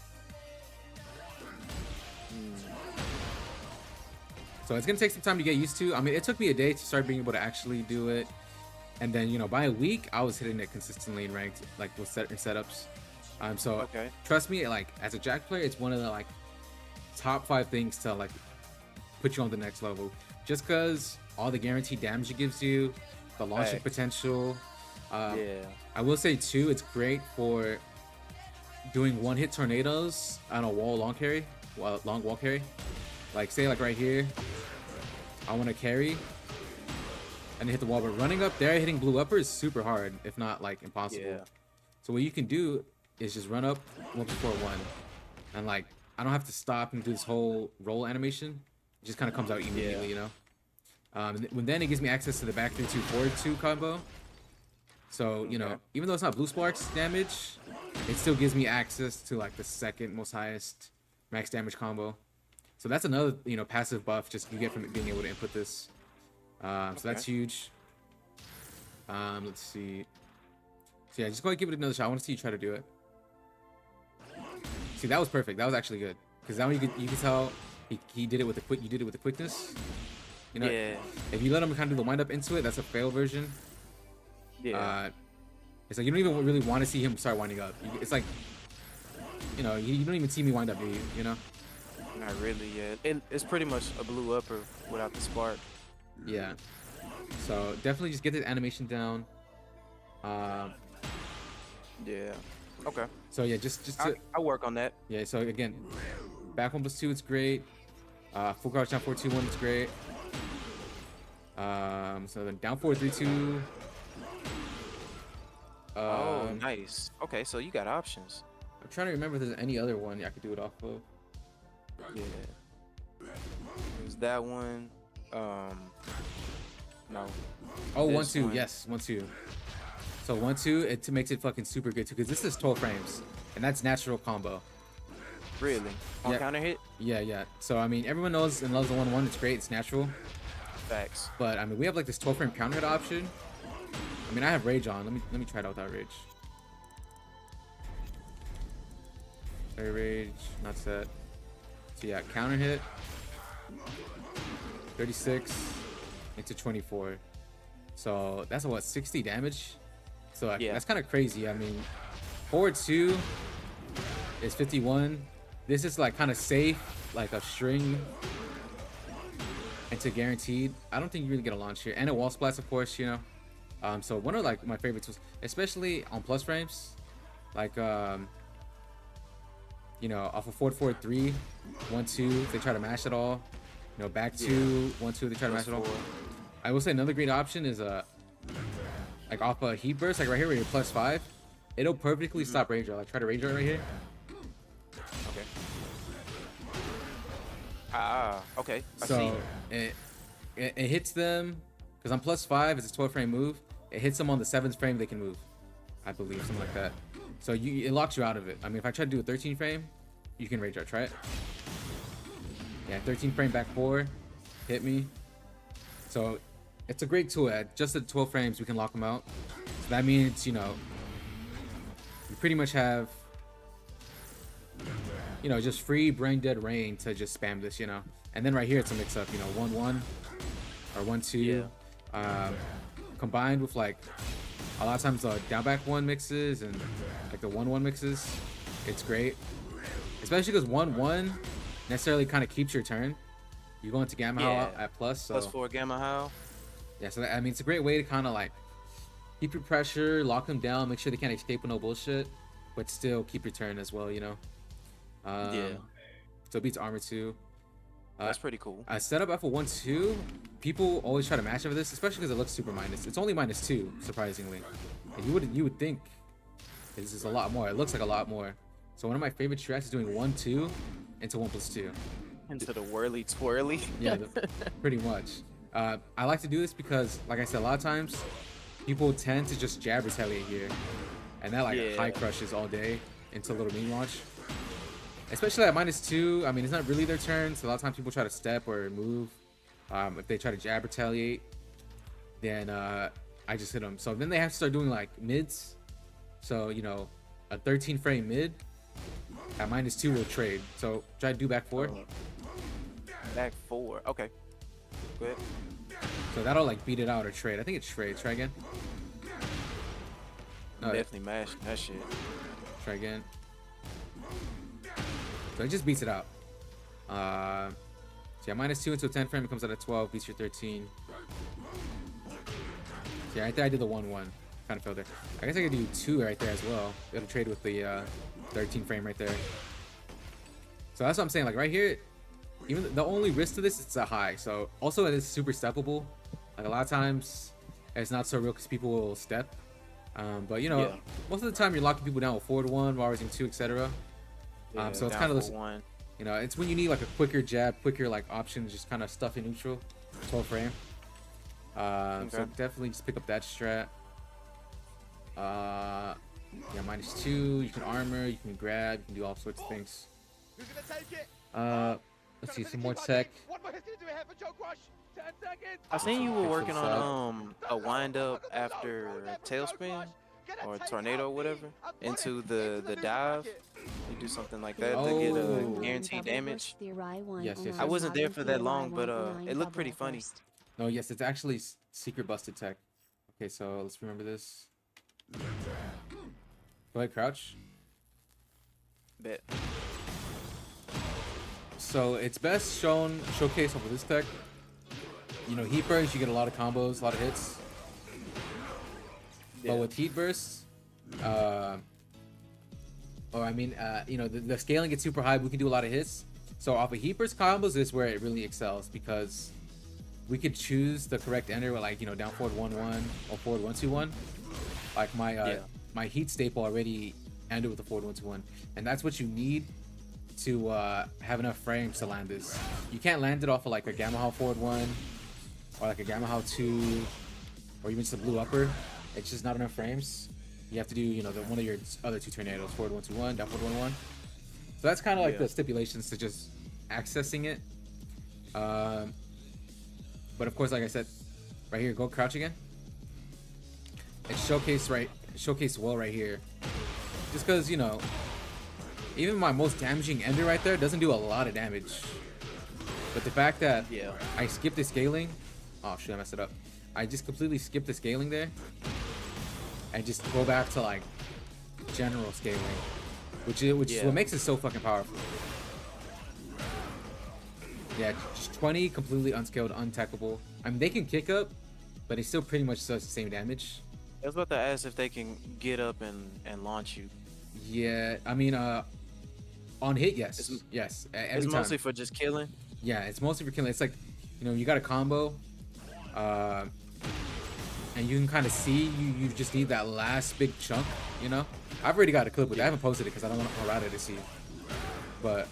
So it's gonna take some time to get used to. I mean, it took me a day to start being able to actually do it, and then by a week I was hitting it consistently in ranked, like with certain setups. So Okay. trust me, like as a Jack player, it's one of the like top 5 things to like put you on the next level. Just because all the guaranteed damage it gives you, the launching Right. potential. Yeah. I will say too, it's great for doing one-hit tornadoes on a long wall carry. Like say like right here, I want to carry and hit the wall, but running up there, hitting blue upper is super hard, if not like impossible. Yeah. So what you can do is just run up 1+4-1, and like I don't have to stop and do this whole roll animation. It just kind of comes out immediately, then it gives me access to the back 3-2 forward 2 combo. So Okay. even though it's not blue sparks damage, it still gives me access to like the second most highest max damage combo. So that's another passive buff just you get from it being able to input this. So that's huge. Let's see. So yeah, just go ahead and give it another shot. I want to see you try to do it. See, that was perfect. That was actually good because now you can tell he did it with you did it with the quickness. Yeah. If you let him kind of do the wind up into it, that's a fail version. Yeah. It's like you don't even really want to see him start winding up. It's like you don't even see me wind up, do you? Not really. Yeah. It's pretty much a blue upper without the spark. Yeah. So definitely just get the animation down. Yeah. Okay. So yeah, just to, I work on that. yeah. So again, back 1+2, it's great. Full crouch down 4-2-1, it's great. So then down 4-3-2. Oh, nice. Okay, so you got options. I'm trying to remember if there's any other one I could do it off of. Yeah. There's that one. No. Oh, This 1-2, one. yes, 1-2. So 1-2, it makes it fucking super good too, because this is 12 frames, and that's natural combo. Really? On Yeah. counter hit? Yeah. So I mean, everyone knows and loves the 1-1. It's great. It's natural. Facts. But I mean, we have like this 12 frame counter hit option. I mean, I have rage on. Let me try it out without rage. Sorry, rage, not set. So yeah, counter hit. 36 into 24. So that's what 60 damage. So like, Yeah. that's kind of crazy. I mean, forward 2 is 51. This is like kind of safe, like a string into guaranteed. I don't think you really get a launch here, and a wall splats, of course. So one of like my favorites was, especially on plus frames, like off of 4-4-3, 1-2, if they try to mash it all. Back 2, 1-2, they try to mash it all. I will say another great option is like off a heat burst, like right here where you're +5, it'll perfectly stop rage draw. Like try to rage draw right here. Okay. Okay. I see. So it hits them because I'm +5. It's a 12 frame move. It hits them on the 7th frame they can move, I believe, something like that. So it locks you out of it. I mean, if I try to do a 13 frame, you can rage draw. Try it. Yeah, 13 frame back 4, hit me. So it's a great tool. At just at 12 frames, we can lock them out. So that means you pretty much have just free brain dead rain to just spam this. And then right here it's a mix up. 1-1 or 1-2. Combined with like a lot of times the down back 1 mixes and like the 1-1 mixes. It's great, especially because 1-1 necessarily kind of keeps your turn. You go into gamma howl at plus, so +4 gamma howl. yeah. So I mean, it's a great way to kind of like keep your pressure, lock them down, make sure they can't escape with no bullshit. but still keep your turn as well, you know. Yeah. So it beats armor 2. That's pretty cool. I set up F1-2. People always try to match over this, especially because it looks super minus. It's only -2, surprisingly. And you would think this is a lot more. It looks like a lot more. So one of my favorite strats is doing 1-2 into 1+2. Into the whirly twirly. Yeah, pretty much. I like to do this because, like I said, a lot of times people tend to just jab retaliate here, and that like Yeah. high crushes all day into a little mini launch. Especially at -2, I mean, it's not really their turn, so a lot of times people try to step or move. If they try to jab retaliate, then I just hit them. So then they have to start doing like mids. So, you know, a 13 frame mid at -2 will trade. So try to do back 4. Back 4. Okay. Good. So that'll like beat it out or trade. I think it's trade. Try again. No, Definitely mashed that shit. try again. So it just beats it out. So yeah, -2 into a 10 frame, it comes out at 12, beats your 13. So yeah, right there I did the 1-1. Kind of failed there. I guess I could do 2 right there as well. It'll trade with the 13 frame right there. So that's what I'm saying. Like right here, even the only risk to this is a high. So also it is super steppable. Like a lot of times it's not so real because people will step. But you know, Yeah. most of the time you're locking people down with forward 1, while raising 2, etc. Yeah, So it's down kind of for this, one. you know, it's when you need like a quicker jab, quicker like option, just kind of stuff in neutral, 12 frame. So Okay. definitely just pick up that strat. Yeah, -2. You can armor, you can grab, you can do all sorts of things. Who's gonna take it? Let's see some more tech. One more history do we have for Joe Crush? 10 seconds. I seen you were Fix working this on a wind up after tailspin or tornado, whatever, into the dive. You do something like that to get Oh. a guaranteed damage. Yes, yes, I yes. wasn't there for that long, but it looked pretty funny. No, yes, it's actually secret busted tech. Okay, so let's remember this. Go ahead, crouch. Bet. So it's best showcased over this tech. You know, heat burst, you get a lot of combos, a lot of hits. Yeah. But with heat bursts, you know, the scaling gets super high. We can do a lot of hits. So off of heat burst combos is where it really excels because we could choose the correct ender with like, you know, down forward 1-1 or forward 1-2-1. Like my heat staple already ended with a forward 1-2-1, and that's what you need to have enough frames to land this. You can't land it off of like a Gamma How forward 1 or like a Gamma How 2 or even just a blue upper. It's just not enough frames. You have to do, you know, one of your other 2 tornadoes, forward 1-2-1, down forward 1-1. So that's kind of like the stipulations to just accessing it. But of course, like I said, right here, go crouch again. It's showcased well right here. Just because, you know, even my most damaging ender right there doesn't do a lot of damage. But the fact that I skipped the scaling, oh shit, I messed it up. I just completely skipped the scaling there and just go back to like general scaling, which is what makes it so fucking powerful. Yeah, just 20 completely unscaled, untackable. I mean, they can kick up, but it still pretty much does the same damage. I was about to ask if they can get up and launch you. Yeah, I mean, on hit, yes, yes. Every It's time. mostly for just killing. Yeah, it's mostly for killing. It's like, you know, you got a combo, and you can kind of see you just need that last big chunk. You know, I've already got a clip with it. I haven't posted it because I don't want Harada to see. But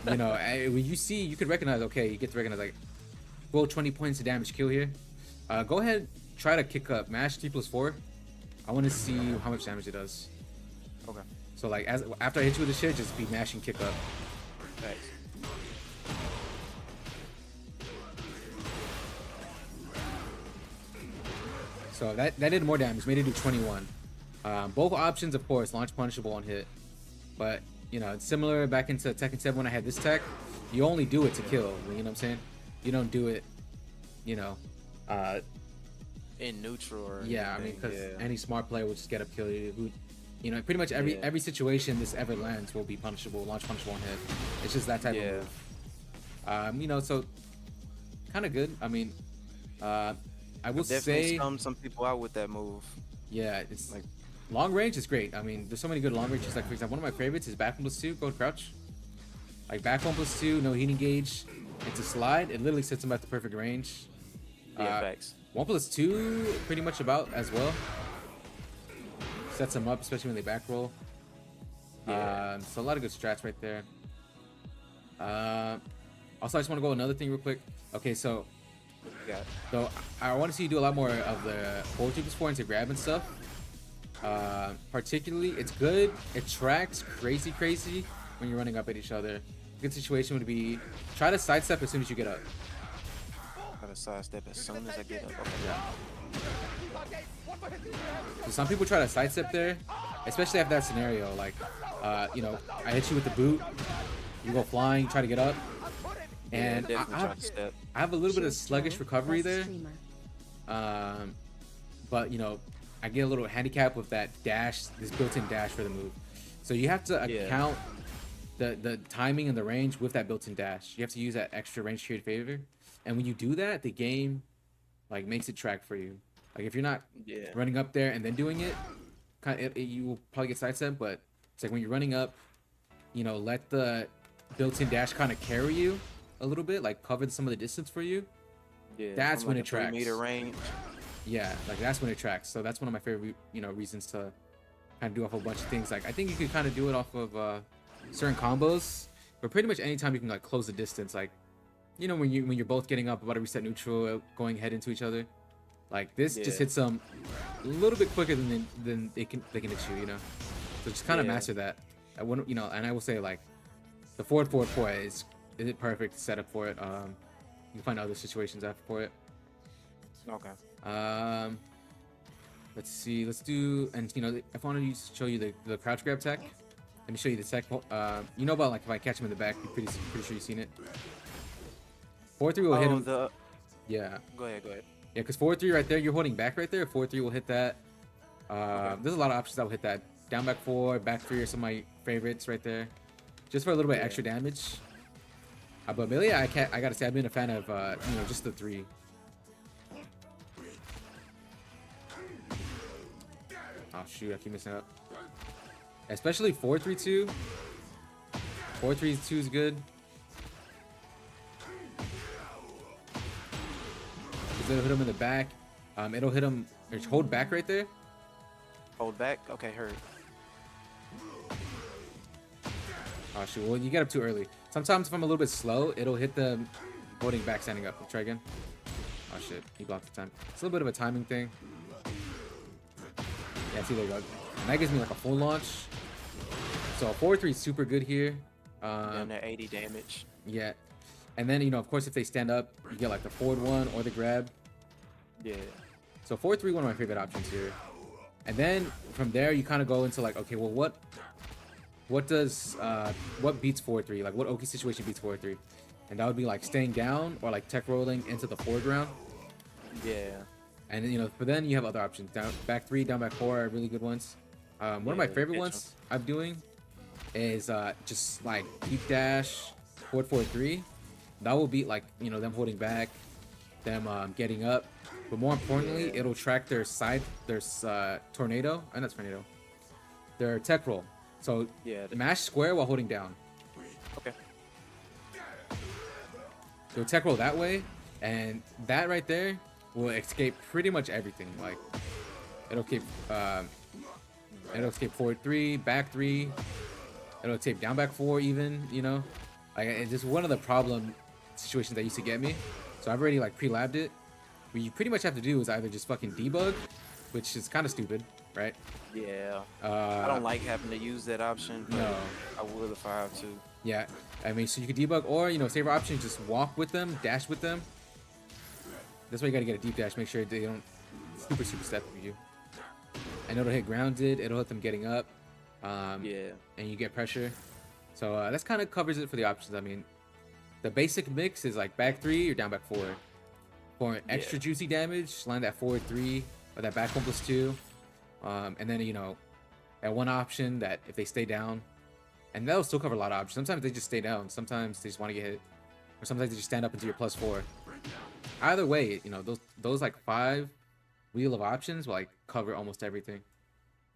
you know, when you see, you could recognize. Okay, you get to recognize like, roll 20 points of damage, kill here. Go ahead, try to kick up, mash 3+4. I want to see how much damage it does. Okay. So like, after I hit you with the shit, just be mashing kick up. Thanks. So that did more damage, made it do 21. Both options, of course, launch punishable on hit. But, you know, it's similar back into Tekken 7 when I had this tech. You only do it to kill, you know what I'm saying? You don't do it, you know, In neutral or yeah, I mean, anything, because any smart player will just get up, kill you. Who, you know, pretty much every situation this ever lands will be punishable, launch punishable on hit. It's just that type of move. You know, so kind of good. I mean, I will definitely say, scummed some people out with that move. yeah, it's Like, long range is great. I mean, there's so many good long ranges. Like for example, one of my favorites is back 1+2, gold crouch. Like back 1+2, no heating gauge. It's a slide. It literally sets him at the perfect range. Yeah, facts. 1+2, pretty much about as well. Sets them up, especially when they back roll. Yeah. So a lot of good strats right there. Also, I just want to go another thing real quick. Okay, so Got I want to see you do a lot more of the hold 2+4 into grab and stuff. Particularly, it's good. It tracks crazy when you're running up at each other. A good situation would be try to sidestep as soon as you get up. Gotta sidestep as soon as I get up. Okay. Yeah. Keep our game. One more hit to the head. So some people try to sidestep there, especially after that scenario. Like, you know, I hit you with the boot, you go flying, try to get up, and Definitely I try to step. have a little bit of Shield sluggish channel recovery plus there. streamer. But you know, I get a little handicap with that dash, this built-in dash for the move. So you have to Yeah. account the timing and the range with that built-in dash. You have to use that extra range to your favor. And when you do that, the game like makes it track for you. Like if you're not Yeah. running up there and then doing it, you will probably get sidestepped. But it's like when you're running up, you know, let the built-in dash kind of carry you a little bit, like cover some of the distance for you. Yeah. That's from when like it a 3 tracks. meter range. Yeah, like that's when it tracks. So that's one of my favorite, you know, reasons to kind of do off a bunch of things. Like I think you could kind of do it off of certain combos, but pretty much anytime you can like close the distance. Like, you know, when you're both getting up, about to reset neutral, going head into each other. Like this just Yeah. hits them a little bit quicker than they can hit you. You know, so just kind of Yeah. master that. I wouldn't, you know, and I will say like the forward is it perfect setup for it. You can find other situations after for it. Okay. Let's see. Let's do, and you know, if I wanted to show you the crouch grab tech, let me show you the tech. You know about like if I catch him in the back, you're pretty sure you've seen it. 4-3 will hit him. Yeah, Go ahead. yeah, because 4-3 right there, you're holding back right there. 4-3 will hit that. There's a lot of options that will hit that. Down back 4, back 3 are some of my favorites right there, just for a little bit extra damage. But Melee, I gotta say, I've been a fan of you know, just the 3. Oh shoot, I keep messing up. Especially 4-3-2. 4-3-2 is good. Because it'll hit him in the back. It'll hit him. Hold back right there. Hold back. Okay, heard. Oh shoot, well you get up too early. Sometimes if I'm a little bit slow, it'll hit the holding back standing up. Try again. Oh shit, he blocked the time. It's a little bit of a timing thing. Yeah, see, there you go. And that gives me like a full launch. So 4-3 is super good here. And that 80 damage. Yeah. And then, you know, of course, if they stand up, you get like the forward one or the grab. Yeah. So 4-3, one of my favorite options here. And then from there, you kind of go into like, okay, well, what beats 4-3? Like, what Oki situation beats 4-3? And that would be like staying down or like tech rolling into the forward round. Yeah. And you know, but then you have other options. Down back 3, down back 4 are really good ones. One of my favorite ones I'm doing is just like deep dash, forward 4-3. That will beat like, you know, them holding back, them getting up. But more importantly, it'll track their tornado. And that's tornado. Their tech roll. So Yeah. mash square while holding down. Okay. So tech roll that way, and that right there will escape pretty much everything. Like it'll escape forward 3, back 3. It'll escape down back 4 even. You know, like it's just one of the problem situations that used to get me. So I've already like pre-labbed it. What you pretty much have to do is either just fucking debug, which is kind of stupid, right? Yeah. I don't like having to use that option. But No. I would if I have to. Yeah, I mean, so you could debug, or you know, safer option, just walk with them, dash with them. That's why you gotta get a deep dash. Make sure they don't super step with you. And it'll hit grounded. It'll hit them getting up. Yeah. And you get pressure. So that's kind of covers it for the options. I mean, the basic mix is like back 3 or down back 4. For extra juicy damage, land that forward 3 or that back 1+2. And then, you know, that one option that if they stay down, and that'll still cover a lot of options. Sometimes they just stay down. Sometimes they just want to get hit. Or sometimes they just stand up into your +4. Either way, you know, those like 5 wheel of options will like cover almost everything.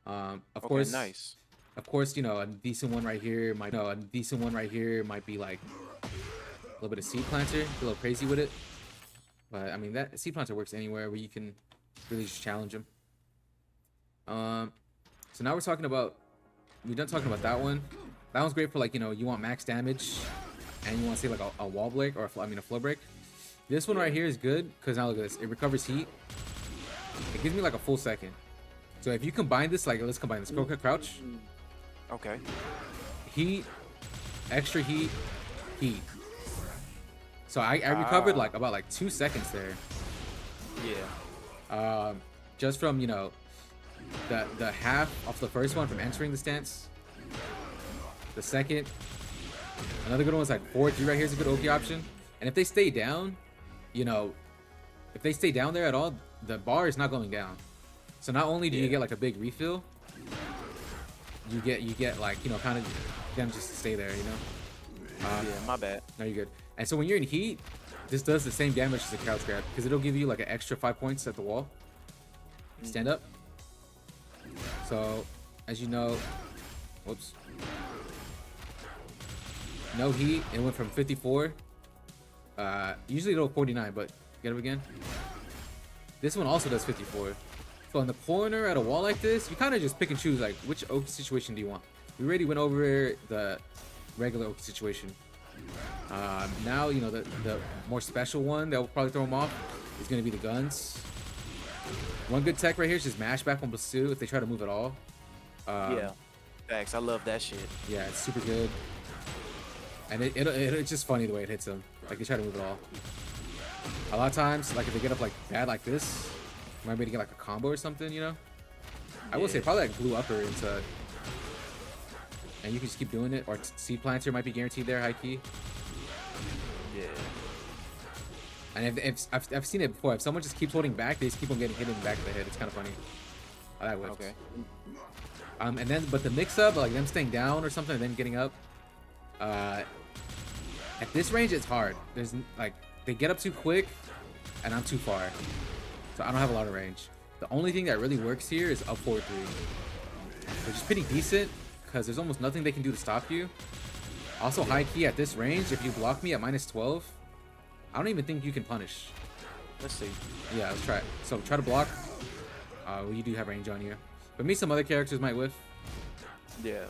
Of Okay, course, nice. of course, a decent one right here might be like a little bit of seed planter, get a little crazy with it. But I mean that seed planter works anywhere where you can really just challenge them. So now we're done talking about that one. That one's great for like you want max damage, and you want to say like a wall break or a flow break. This one right here is good because now look at this. It recovers heat. It gives me like a full second. So if you combine this, like let's combine this. Croca crouch, Okay. heat, extra heat, heat. So I recovered like about like 2 seconds there. Yeah. Just from the half of the first one from entering the stance. The second, another good one was like 4-3 right here is a good Oki option. And if they stay down, if they stay down there at all, the bar is not going down. So not only do you get like a big refill, you get like kind of them just to stay there. Yeah, my bad. No, you're good. And so when you're in heat, this does the same damage as a crouch grab because it'll give you like an extra 5 points at the wall. Stand up. So as you know, whoops. No heat. It went from 54. Usually it'll 49, but get up again. This one also does 54. So in the corner at a wall like this, you kind of just pick and choose like which Oki situation do you want. We already went over the regular Oki situation. Now the more special one that will probably throw them off is going to be the guns. One good tech right here is just mash back 1+2 if they try to move at all. Yeah. Facts. I love that shit. Yeah, it's super good. And it's just funny the way it hits them. Like they try to move it all. A lot of times, like if they get up like bad like this, you might be able to get like a combo or something, I will say probably like blue upper into, and you can just keep doing it. Or seed planter might be guaranteed there, high key. Yeah. And if I've seen it before. If someone just keeps holding back, they just keep on getting hit in the back of the head. It's kind of funny. Oh, that works. Okay. And then but the mix up, like them staying down or something and then getting up. At this range, it's hard. There's like they get up too quick, and I'm too far, so I don't have a lot of range. The only thing that really works here is up 4-3, which is pretty decent because there's almost nothing they can do to stop you. Also, high key at this range, if you block me at -12, I don't even think you can punish. Let's see. Yeah, let's try it. So try to block. Well, you do have range on you, but me some other characters might whiff. Yeah.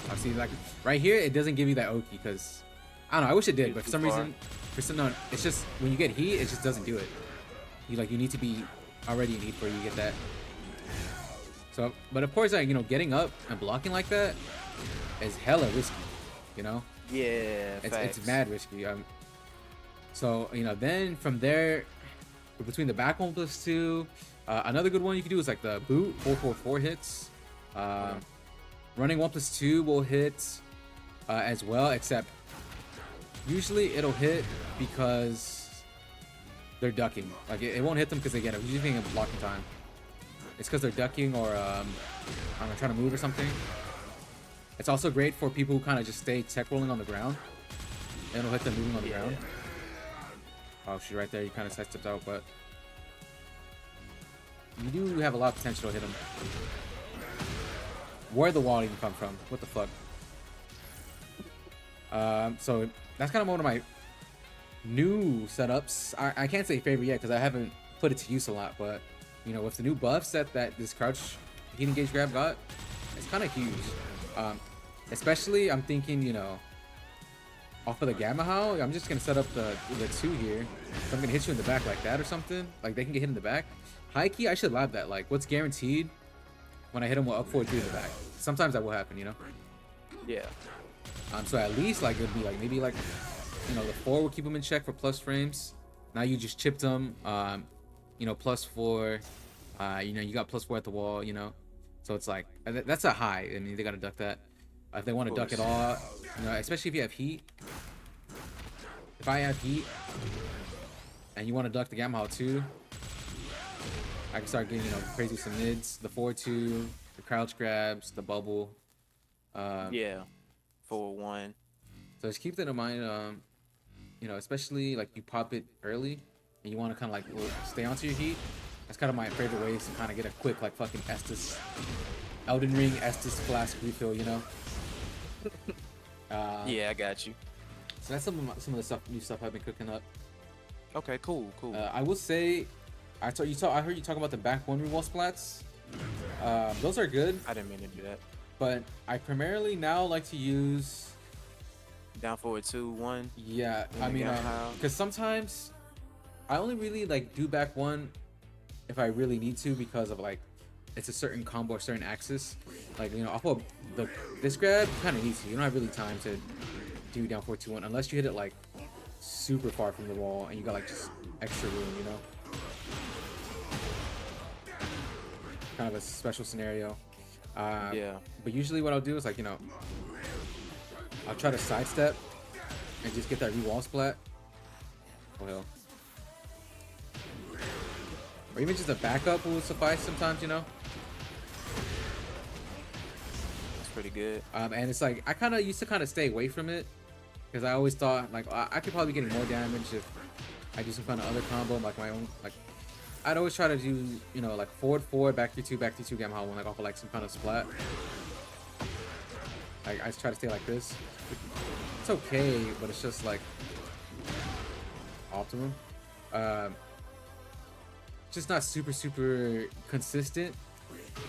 I see, like right here, it doesn't give you that Oki because I don't know. I wish it did, but for some reason, no, it's just when you get heat, it just doesn't do it. You need to be already in heat for you to get that. So, but of course, like getting up and blocking like that is hella risky. Yeah. It's mad risky. So then from there, between the back 1+2, another good one you can do is like the boot 4-4-4 hits. Running 1+2 will hit as well, except usually it'll hit because they're ducking. Like it won't hit them because they get it. Usually think of blocking time. It's because they're ducking or trying to move or something. It's also great for people who kind of just stay tech rolling on the ground. And it'll hit them moving on the ground. Oh shit, right there, you kind of sidestepped out, but you do have a lot of potential to hit them. Where'd the wall even come from? What the fuck? So that's kind of one of my new setups. I can't say favorite yet because I haven't put it to use a lot, but with the new buffs that this crouch heat engage grab got, it's kind of huge. Especially I'm thinking, off of the Gamma Howl, I'm just gonna set up the 2 here. So I'm gonna hit you in the back like that or something. Like they can get hit in the back. High key, I should lab that. Like what's guaranteed when I hit him with up 4-3 in the back. Sometimes that will happen, Yeah. So at least like it'd be like maybe like the 4 will keep him in check for plus frames. Now you just chipped him. +4. You got +4 at the wall. So it's like that's a high. I mean they gotta duck that. If they want to duck it all, especially if you have heat. If I have heat and you want to duck the Gamma Howl too, I can start getting crazy with some mids. The 4-2, the crouch grabs, the bubble. Yeah. 4-1. So just keep that in mind. Especially like you pop it early and you want to kind of like stay onto your heat. That's kind of my favorite ways to kind of get a quick like fucking Estus, Elden Ring Estus flask refill, you know. Yeah, I got you. So that's some of the stuff, new stuff I've been cooking up. Okay, cool. I will say, I heard you talk about the back one reroll splats. Those are good, I didn't mean to do that. but I primarily now like to use. Down forward 2-1. Yeah, In I the mean, game how? because sometimes I only really like do back one if I really need to, because of like it's a certain combo or certain axis. Like, you know, off of this grab, you kind of need to. You don't have really time to do down 4-2-1 unless you hit it like super far from the wall and you got like just extra room, you know. Kind of a special scenario. Yeah. But usually what I'll do is like, you know, I'll try to sidestep and just get that re-wall splat. Oh hell. Or even just a backup will suffice sometimes, you know. That's pretty good. And it's like I kind of used to stay away from it because I always thought like I could probably be getting more damage if I do some kind of other combo, like my own. Like I'd always try to do, you know, like forward, back 3-2, back 3-2, gamma one, like off of like some kind of splat. Like I just try to stay like this. It's okay, but it's just like optimum. Just not super consistent,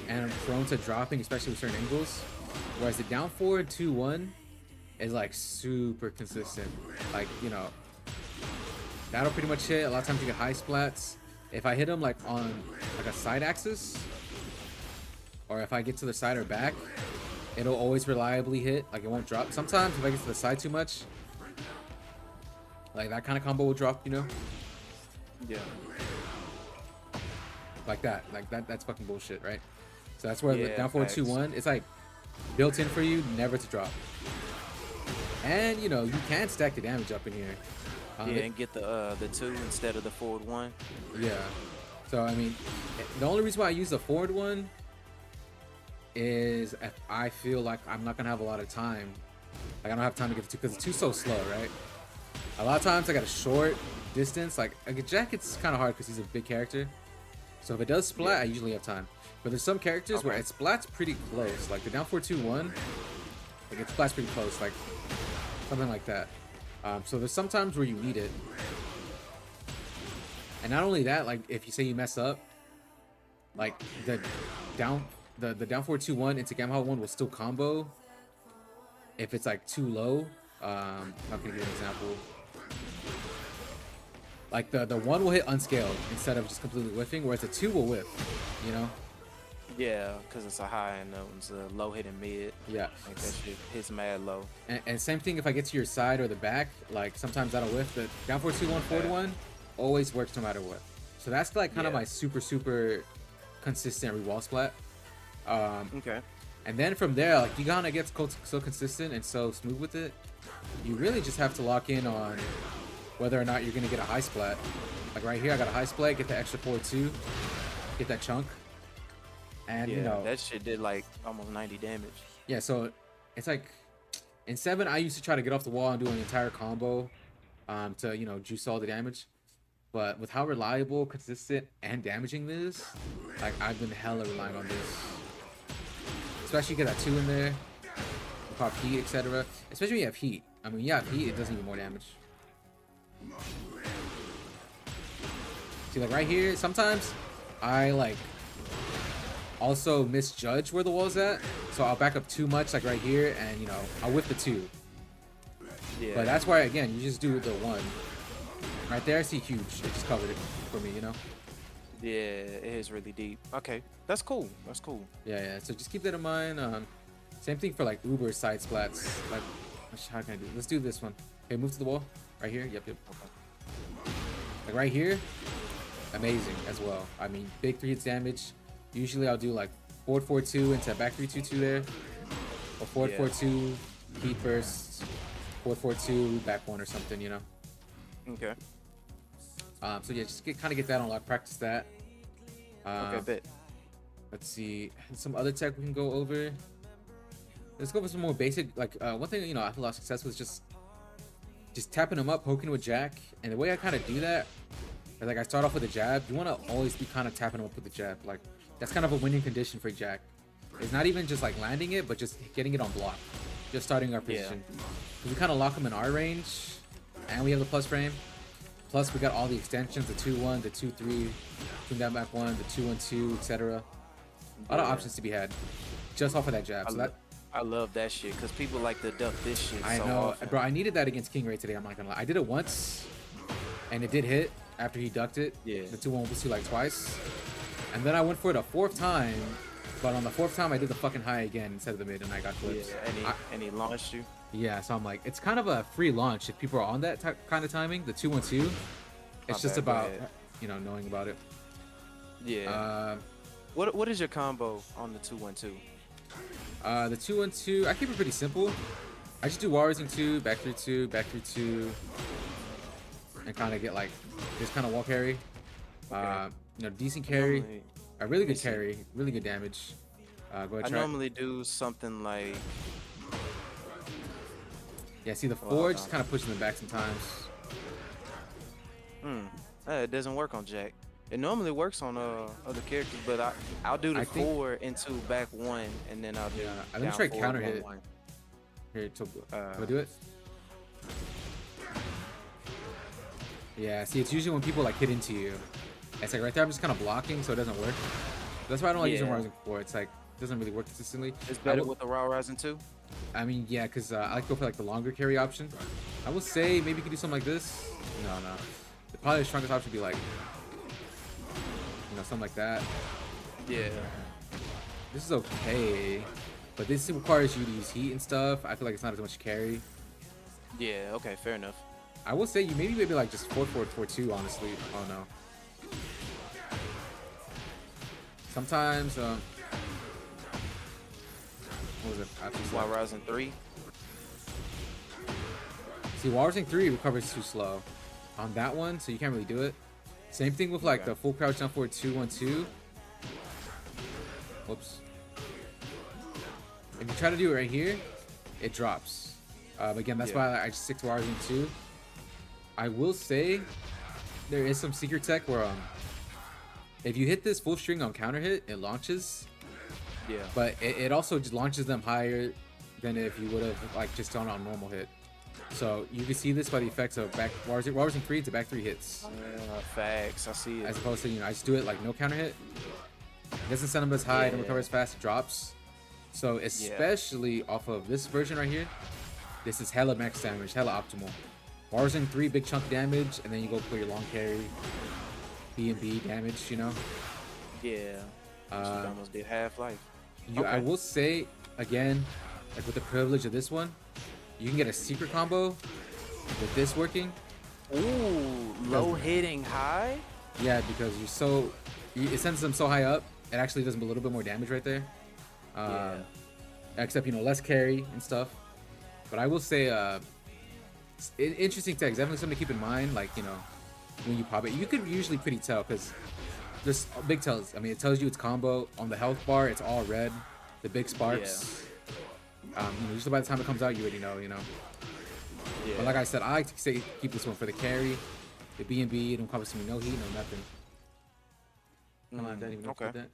and I'm prone to dropping, especially with certain angles. Whereas the down forward 2-1 is like super consistent. Like, you know, that'll pretty much hit. A lot of times you get high splats. If I hit them like on like a side axis, or if I get to the side or back, it'll always reliably hit. Like it won't drop. Sometimes if I get to the side too much, like that kind of combo will drop, you know? Yeah. Like that. Like that's fucking bullshit, right? So that's where the Yeah, down forward facts. 2-1, it's like built in for you never to drop. And you know, you can stack the damage up in here. Yeah, and get the 2 instead of the forward 1. Yeah. So I mean, the only reason why I use the forward one is if I feel like I'm not gonna have a lot of time. Like I don't have time to get the 2 because the 2's so slow, right? A lot of times I got a short distance. Like a Jack, it's kind of hard because he's a big character. So if it does splat, I usually have time. But there's some characters where it splats pretty close. Like the down 4-2-1, like it splats pretty close, like something like that. So there's some times where you need it. And not only that, like if you say you mess up, like the down 4-2-1 into Gamma 1 will still combo if it's like too low. How can I give you an example? Like the 1 will hit unscaled instead of just completely whiffing, whereas the 2 will whiff, you know? Yeah, because it's a high and that one's a low hitting mid. Yeah. Like that shit hits mad low. And same thing if I get to your side or the back, like sometimes that'll whiff. The down 4-2-1, forward 1 always works no matter what. So that's like kind of my super consistent re-wall splat. Okay. And then from there, like you gotta get so consistent and so smooth with it. You really just have to lock in on whether or not you're gonna get a high splat. Like right here, I got a high splat, get the extra 4-2, get that chunk. And Yeah, you know, that shit did like almost 90 damage. yeah, so it's like in 7 I used to try to get off the wall and do an entire combo to, you know, juice all the damage. But with how reliable, consistent, and damaging this is, like I've been hella relying on this. Especially get that 2 in there, pop heat, etc. Especially when you have heat. I mean, yeah, heat, it does even more damage. See, like right here, sometimes I like also misjudge where the wall's at, so I'll back up too much, like right here, and you know, I'll whip the 2. Yeah. But that's why, again, you just do the 1. Right there, I see huge. It just covered it for me, you know? Yeah, it is really deep. Okay, that's cool. That's cool. Yeah. So just keep that in mind. Same thing for like Uber side splats. Like, how can I do? Let's do this one. Okay, move to the wall. Right here. Yep. Like right here, amazing as well. I mean, big 3 hits damage. Usually I'll do like forward 4-2 into back 3-2-2 there, or forward 4-2 heat burst, forward 4-2 back 1 or something, you know. Okay. So yeah, just kind of get that on lock. Practice that. Okay, bet. Let's see, some other tech we can go over. Let's go over some more basic, like one thing, you know, I had a lot of success with just tapping them up, poking with Jack. And the way I kind of do that Like I start off with a jab. You want to always be kind of tapping him up with the jab. Like that's kind of a winning condition for Jack. It's not even just like landing it, but just getting it on block. Just starting our position. We kind of lock him in our range, and we have the plus frame. Plus we got all the extensions, the 2-1, the 2-3, down back 1, the 2-1-2, etc. A lot of options to be had just off of that jab. I love that shit because people like to duck this shit. I know, bro. I needed that against King Ray today. I'm not gonna lie. I did it once, and it did hit after he ducked it. Yeah. The 2-1 was like twice, and then I went for it a 4th time, but on the 4th time I did the fucking high again instead of the mid, and I got clipped. Yeah, and he launched you. Yeah, so I'm like, it's kind of a free launch if people are on that kind of timing. The 2-1-2, it's just about knowing about it. Yeah. What is your combo on the 2-1-2? The 2-1-2, I keep it pretty simple. I just do wall raising 2, back 3-2, back 3-2, and kind of get like this kind of wall carry. Okay. Decent carry, a really good carry, really good damage. Go ahead. I normally do something like. Yeah, see the forward just kind of pushing them back sometimes. It doesn't work on Jack. It normally works on other characters, but I'll do the forward into back 1, and then I'll do. Yeah, let me try counter hit. Here, go do it. Yeah, see, it's usually when people like hit into you. It's like right there, I'm just kind of blocking, so it doesn't work. That's why I don't like using Rising 4. It's like it doesn't really work consistently. It's better with the raw rising 2. I mean, yeah, because I like to go for like the longer carry option. I will say maybe you could do something like this. No. Probably the strongest option would be like, something like that. Yeah. This is okay, but this requires you to use heat and stuff. I feel like it's not as much carry. Yeah. Okay. Fair enough. I will say you maybe like just 4-4-4-2. Honestly, oh no. Sometimes what was it? Wall rising 3. See, wall rising 3 recovers too slow on that one, so you can't really do it. Same thing with like the full crouch down forward 2-1-2. Whoops. If you try to do it right here, it drops. Again, that's why I just stick to wall rising 2. I will say there is some secret tech where if you hit this full string on counter hit, it launches. Yeah. But it also just launches them higher than if you would have like just done on normal hit. So you can see this by the effects of back wall rising 3 to back 3 hits. Facts, I see it. As opposed to I just do it like no counter hit. It doesn't send them as high, it don't recover as fast, it drops. So especially off of this version right here, this is hella max damage, hella optimal. Wall rising 3 big chunk damage, and then you go for your long carry, B&B damage, Yeah. Almost did half life. I will say again, like with the privilege of this one, you can get a secret combo with this working. Ooh, low hitting high? Yeah, because it sends them so high up, it actually does a little bit more damage right there. Except, less carry and stuff. But I will say, interesting tech, definitely something to keep in mind, like, when you pop it. You could usually pretty tell, because there's big tells. I mean, it tells you it's combo. On the health bar, it's all red. The big sparks. Usually by the time it comes out, you already know, Yeah. But like I said, I like to say keep this one for the carry. The B&B, don't cover me no heat, no nothing. Come on, that even okay. That.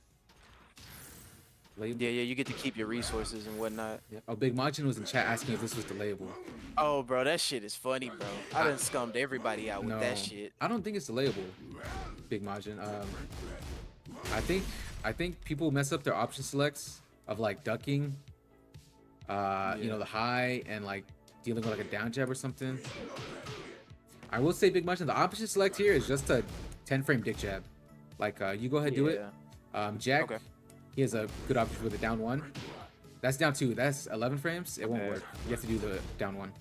Yeah, you get to keep your resources and whatnot. Yeah. Oh, Big Majin was in chat asking if this was delayable. Oh, bro, that shit is funny, bro. I done scummed everybody out with that shit. I don't think it's delayable, Big Majin. I think people mess up their option selects of like ducking, the high and like dealing with like a down jab or something. I will say, Big Majin, the option select here is just a 10 frame dick jab. Like you go ahead, do it. Jack. Okay. He has a good option with the down 1. That's down 2. That's 11 frames. It won't work. You have to do the down 1.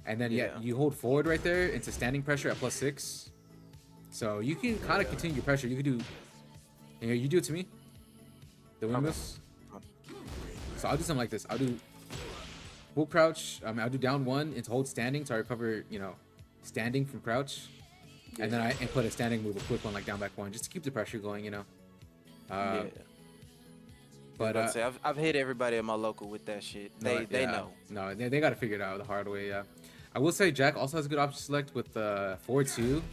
And then you hold forward right there into standing pressure at +6. So you can kind of continue your pressure. You can do. You do it to me. The windmills. So I'll do something like this. I'll do full crouch. I'll do down 1 into hold standing so I recover. Standing from crouch. And then I put a standing move, a quick one like down back 1, just to keep the pressure going. But I've hit everybody at my local with that shit. They know. No, they got to figure it out the hard way. I will say Jack also has a good option select with forward 2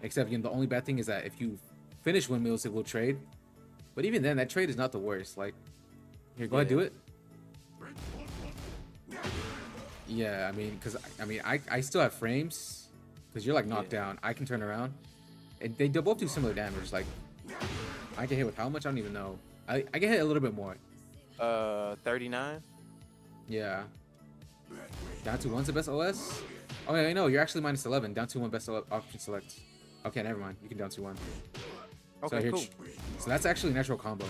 Except, the only bad thing is that if you finish windmills, it will trade. But even then, that trade is not the worst. Like, here, go ahead, do it. Yeah, I mean, because I still have frames, because you're like knocked down. I can turn around, and they both do similar damage. Like, I get hit with how much? I don't even know. I get hit a little bit more. 39. Yeah. Down to 1's the best OS. Oh yeah, no, you're actually minus 11. Down to 1 best option select. Okay, never mind. You can down to 1. Okay, so cool. So that's actually a natural combo.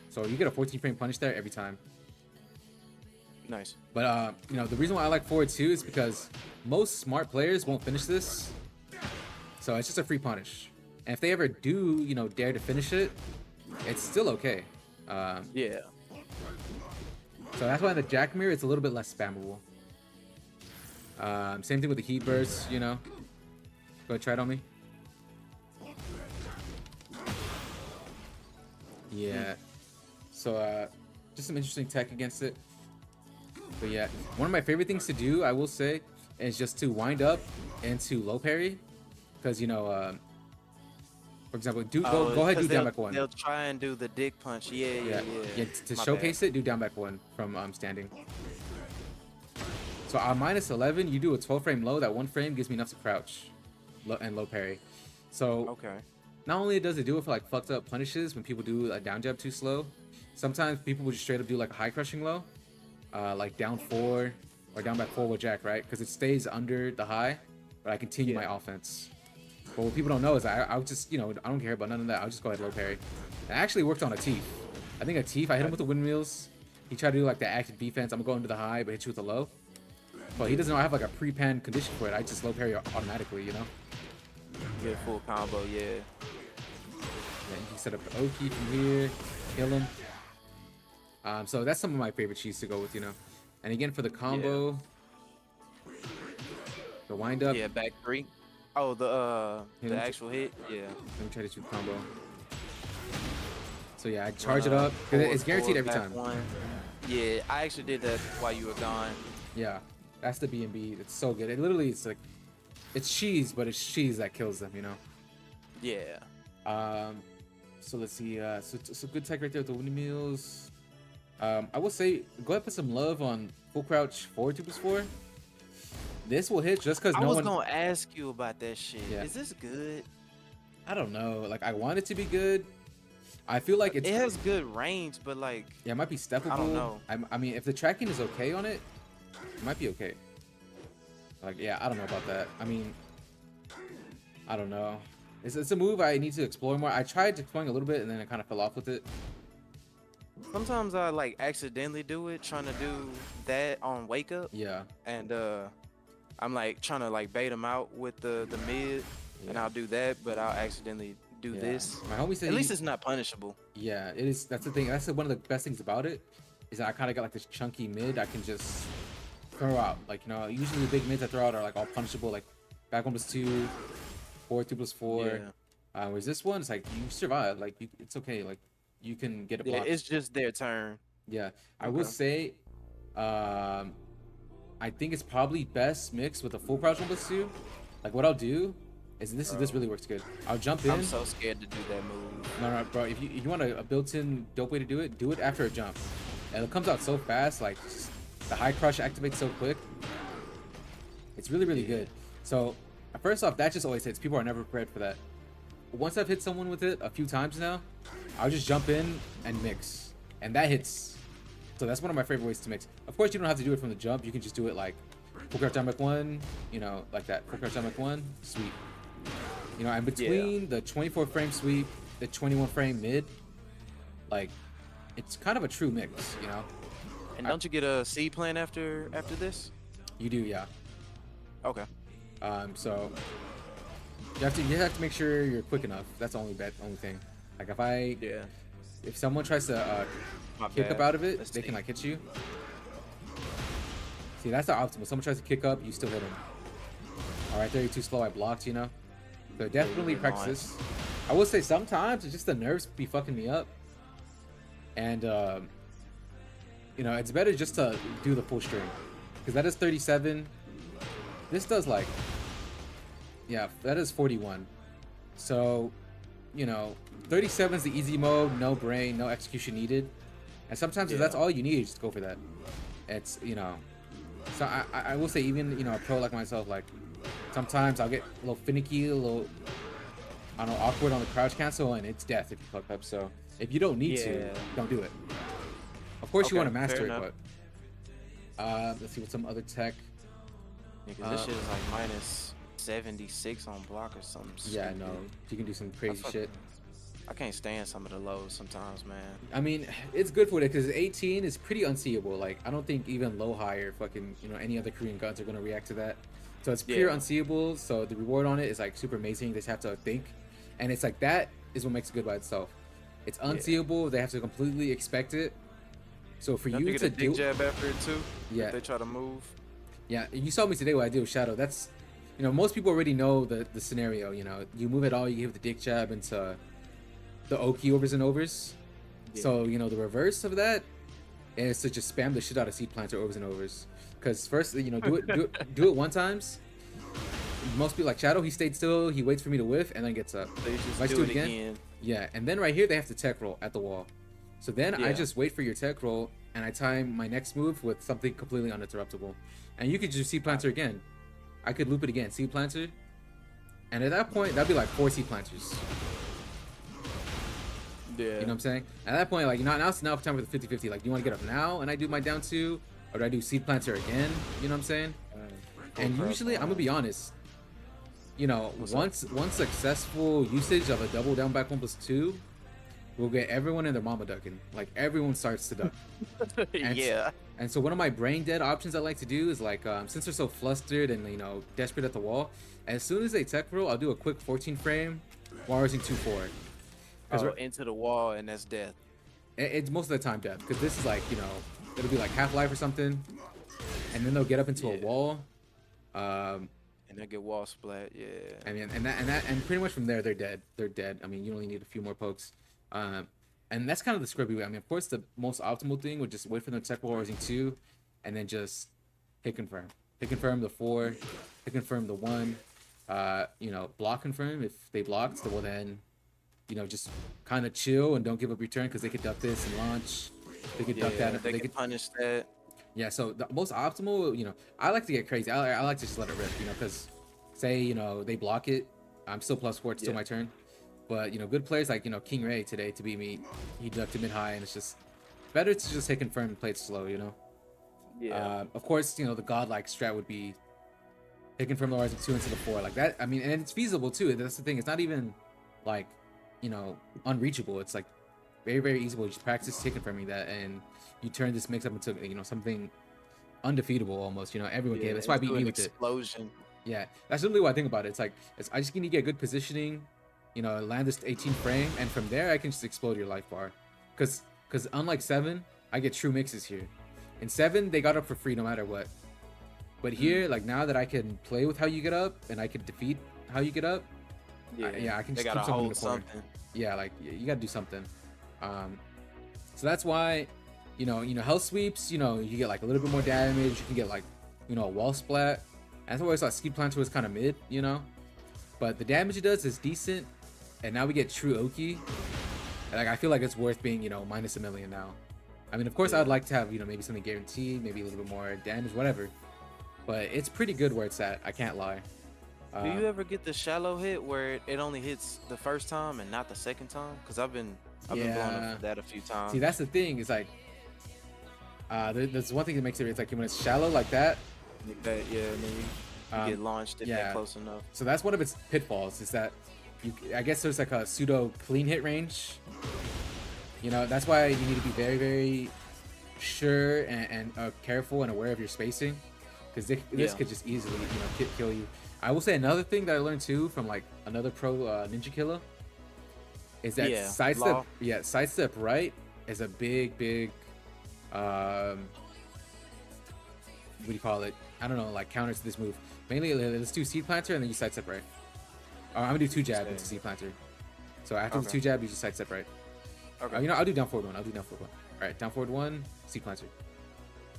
So you get a 14 frame punish there every time. Nice. But the reason why I like forward 2 is because most smart players won't finish this. So it's just a free punish. And if they ever do, dare to finish it, it's still okay. Yeah. So that's why in the Jack Mirror, it's a little bit less spammable. Same thing with the Heat Burst, Go ahead, try it on me. Yeah. So, just some interesting tech against it. But yeah, one of my favorite things to do, I will say, is just to wind up into low parry. Because, for example, go ahead, do down back 1. They'll try and do the dick punch. Yeah. To showcase it, do down back 1 from standing. So on minus 11, you do a 12 frame low. That 1 frame gives me enough to crouch and low parry. So Okay. not only does it do it for like fucked up punishes when people do a down jab too slow, sometimes people will just straight up do like a high crushing low, like down 4 or down back 4 with Jack, right? Because it stays under the high, but I continue my offense. But what people don't know is I would just, I don't care about none of that. I'll just go ahead low parry. It actually worked on a Teef. I think a Teef, I hit him with the windmills. He tried to do like the active defense. I'm gonna go into the high, but hit you with the low. But he doesn't know I have like a pre-pan condition for it. I just low parry automatically, Get full combo, yeah. Yeah, you can set up the Oki from here, kill him. So that's some of my favorite cheats to go with, And again, for the combo, the wind up. Yeah, back 3. Oh, the actual hit, yeah. Let me try to shoot the combo. So yeah, I charge it up because it's guaranteed every time. 1. Yeah, I actually did that while you were gone. Yeah, that's the B&B. It's so good. It literally, it's cheese, but it's cheese that kills them, Yeah. So let's see. So good tech right there with the windmills. I will say, go ahead and put some love on full crouch forward 2+4. This will hit just because I was gonna ask you about that shit. Yeah. Is this good? I don't know. Like, I want it to be good. I feel like It has good range, but like, yeah, it might be steppable. I don't know. I mean, if the tracking is okay on it, it might be okay. Like, yeah, I don't know about that. I mean, I don't know. It's a move I need to explore more. I tried exploring a little bit and then I kind of fell off with it. sometimes I like accidentally do it, trying to do that on wake up, Yeah. and I'm like trying to like bait him out with the mid, and I'll do that, but I'll accidentally do Yeah. this. My homie said At least it's not punishable. yeah, it is. That's the thing. That's one of the best things about it is that I kind of got like this chunky mid I can just throw out. Like, usually the big mids I throw out are like all punishable, like back 1+2, forward 2+4. Yeah. Whereas this one, it's like you survive. Like, it's okay. Like, you can get it Yeah, blocked. it's just their turn. Yeah, I will say, I think it's probably best mixed with a full crouch 1+2. Like, what I'll do is this really works good. I'll jump in. I'm so scared to do that move. No, bro. If you want a built-in dope way to do it after a jump. And it comes out so fast. Like, just, the high crush activates so quick. It's really, really good. So, first off, that just always hits. People are never prepared for that. Once I've hit someone with it a few times now, I'll just jump in and mix. And that hits. So that's one of my favorite ways to mix. Of course, you don't have to do it from the jump. You can just do it like full crouch down back 1, like that. Full crouch down back 1, sweep. And between the 24 frame sweep, the 21 frame mid, like, it's kind of a true mix, And don't you get a C plan after this? You do, yeah. Okay. So you have to make sure you're quick enough. That's the only thing. Like, if someone tries to kick up out of it, they can like hit you. See, that's the optimal. Someone tries to kick up, you still hit them. All right, there, you're too slow. I blocked, So definitely practice this. I will say sometimes it's just the nerves be fucking me up, and it's better just to do the full string, because that is 37. This does like, yeah, that is 41. So, you know, 37 is the easy mode, no brain, no execution needed. And sometimes if that's all you need, just go for that. It's, you know, so I will say even, you know, a pro like myself, like sometimes I'll get a little finicky, a little, I don't know, awkward on the crouch cancel, and it's death if you fuck up. So if you don't need to, don't do it. Of course you want to master it, but let's see what some other tech. Yeah, 'cause this shit is like minus 76 on block or something. Yeah, stupid. no, you can do some crazy shit. I can't stand some of the lows sometimes, man. I mean, it's good for it because 18 is pretty unseeable. Like, I don't think even low high or fucking, you know, any other Korean guns are gonna react to that. So it's pure unseeable. So the reward on it is like super amazing. They just have to think, and it's like that is what makes it good by itself. It's unseeable. They have to completely expect it. So for you to dig jab after it too. Yeah, if they try to move. Yeah, you saw me today what I did with Shadow. That's, you know, most people already know the scenario. You know, you move it all, you give the dick jab into the Oki overs and overs. So, you know, the reverse of that is to just spam the shit out of seed planter overs and overs. Because first, you know, do it one times. Most people like Shadow, he stayed still, he waits for me to whiff and then gets up. They just If I do it again. Yeah, and then right here they have to tech roll at the wall. So then I just wait for your tech roll and I time my next move with something completely uninterruptible. And you could just seed planter again. I could loop it again, seed planter. And at that point, that'd be like 4 seed planters. Yeah. You know what I'm saying? At that point, like, now it's time for the 50-50. Like, do you want to get up now and I do my down 2? Or do I do seed planter again? You know what I'm saying? And usually, I'm gonna be honest, you know, once successful usage of a double down back 1+2 will get everyone and their mama ducking. Like, everyone starts to duck. And so one of my brain dead options I like to do is like, since they're so flustered and, you know, desperate at the wall, as soon as they tech roll, I'll do a quick 14 frame while using 2-4. Into the wall, and that's death. It's most of the time death, because this is like, you know, it'll be like Half-Life or something, and then they'll get up into a wall. And they get wall splat, I mean, and pretty much from there they're dead. They're dead. I mean, you only need a few more pokes. And that's kind of the scrubby way. I mean, of course, the most optimal thing would just wait for them to tech roll using 2, and then just hit confirm. Hit confirm the 4, hit confirm the 1. You know, block confirm if they blocked. So well then, you know, just kind of chill and don't give up your turn because they could duck this and launch. They could duck that. They could punish that. Yeah, so the most optimal, you know, I like to get crazy. I like to just let it rip, you know, because say, you know, they block it, I'm still +4, it's still my turn. But, you know, good players like, you know, King Ray today to beat me, he ducked to mid-high, and it's just better to just hit confirm and play it slow, you know? Of course, you know, the godlike strat would be hit confirm the rising 2 into the 4. Like that, I mean, and it's feasible too. That's the thing. It's not even like, you know, unreachable. It's like very, very easy. You just practice hit confirming that, and you turn this mix up into, you know, something undefeatable almost. You know, everyone can. That's why I beat me with it. Explosion. Yeah, that's literally what I think about it. It's like, I just need to get good positioning, you know, land this 18 frame, and from there I can just explode your life bar. Because unlike 7, I get true mixes here. In 7, they got up for free no matter what. But here, like, now that I can play with how you get up and I can defeat how you get up, I can just keep something in the corner. Yeah, like, you gotta do something. So that's why, you know, health sweeps, you know, you get like a little bit more damage. You can get like, you know, a wall splat. That's why I thought Ski Planter was kind of mid, you know, but the damage it does is decent. And now we get true Oki. Like, I feel like it's worth being, you know, -1 million now. I mean, of course, I'd like to have, you know, maybe something guaranteed, maybe a little bit more damage, whatever. But it's pretty good where it's at. I can't lie. Do you ever get the shallow hit where it only hits the first time and not the second time? Because I've been blown up for that a few times. See, that's the thing. It's like, there's one thing that makes it's like when it's shallow like that. And then you get launched if they're close enough. So that's one of its pitfalls. Is that I guess there's like a pseudo clean hit range. You know, that's why you need to be very, very sure and careful and aware of your spacing, because this could just easily, you know, kill you. I will say another thing that I learned too from like another pro ninja killer is that sidestep. Yeah, sidestep right is a big what do you call it? I don't know, like counter to this move. Mainly, let's do seed planter and then you sidestep right. I'm gonna do 2 jab into seed planter. So after the 2 jab, you just sidestep right. Okay. You know, I'll do down forward 1. All right, down forward 1, seed planter.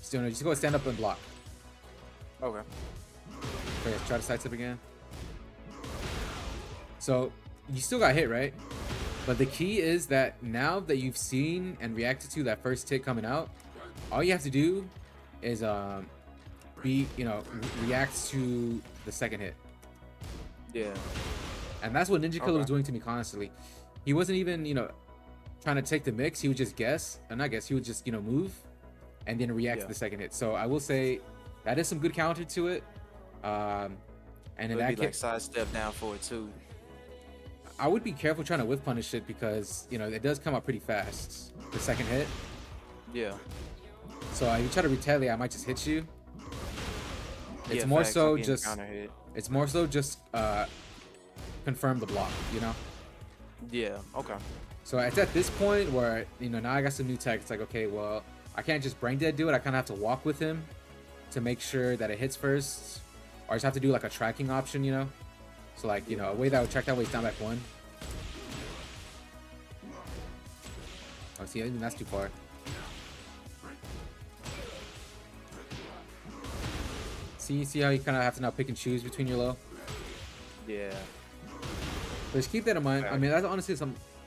Just go stand up and block. Okay. Okay, try to sidestep again. So you still got hit, right? But the key is that now that you've seen and reacted to that first hit coming out, all you have to do is react to the second hit. Yeah. And that's what Ninja Killer was Okay. doing to me constantly. He wasn't even, trying to take the mix. He would just guess, and not guess. He would just, move, and then react to Yeah. the second hit. So I will say that is some good counter to it. And in It'd that be like case, sidestep down for it too. I would be careful trying to whiff punish it because it does come out pretty fast. The second hit. Yeah. So if you try to retaliate, I might just hit you. It's Yeah, more facts, so I'm getting just counter hit. it's more so just confirm the block. Yeah. Okay. So it's at this point where now I got some new tech. It's like, okay, well, I can't just brain dead do it. I kind of have to walk with him to make sure that it hits first, or I just have to do like a tracking option. So like a way that I would track that way is down back one. Oh, see, even that's too far. See how you kind of have to now pick and choose between your low. Yeah. But just keep that in mind. Okay. I mean, that's honestly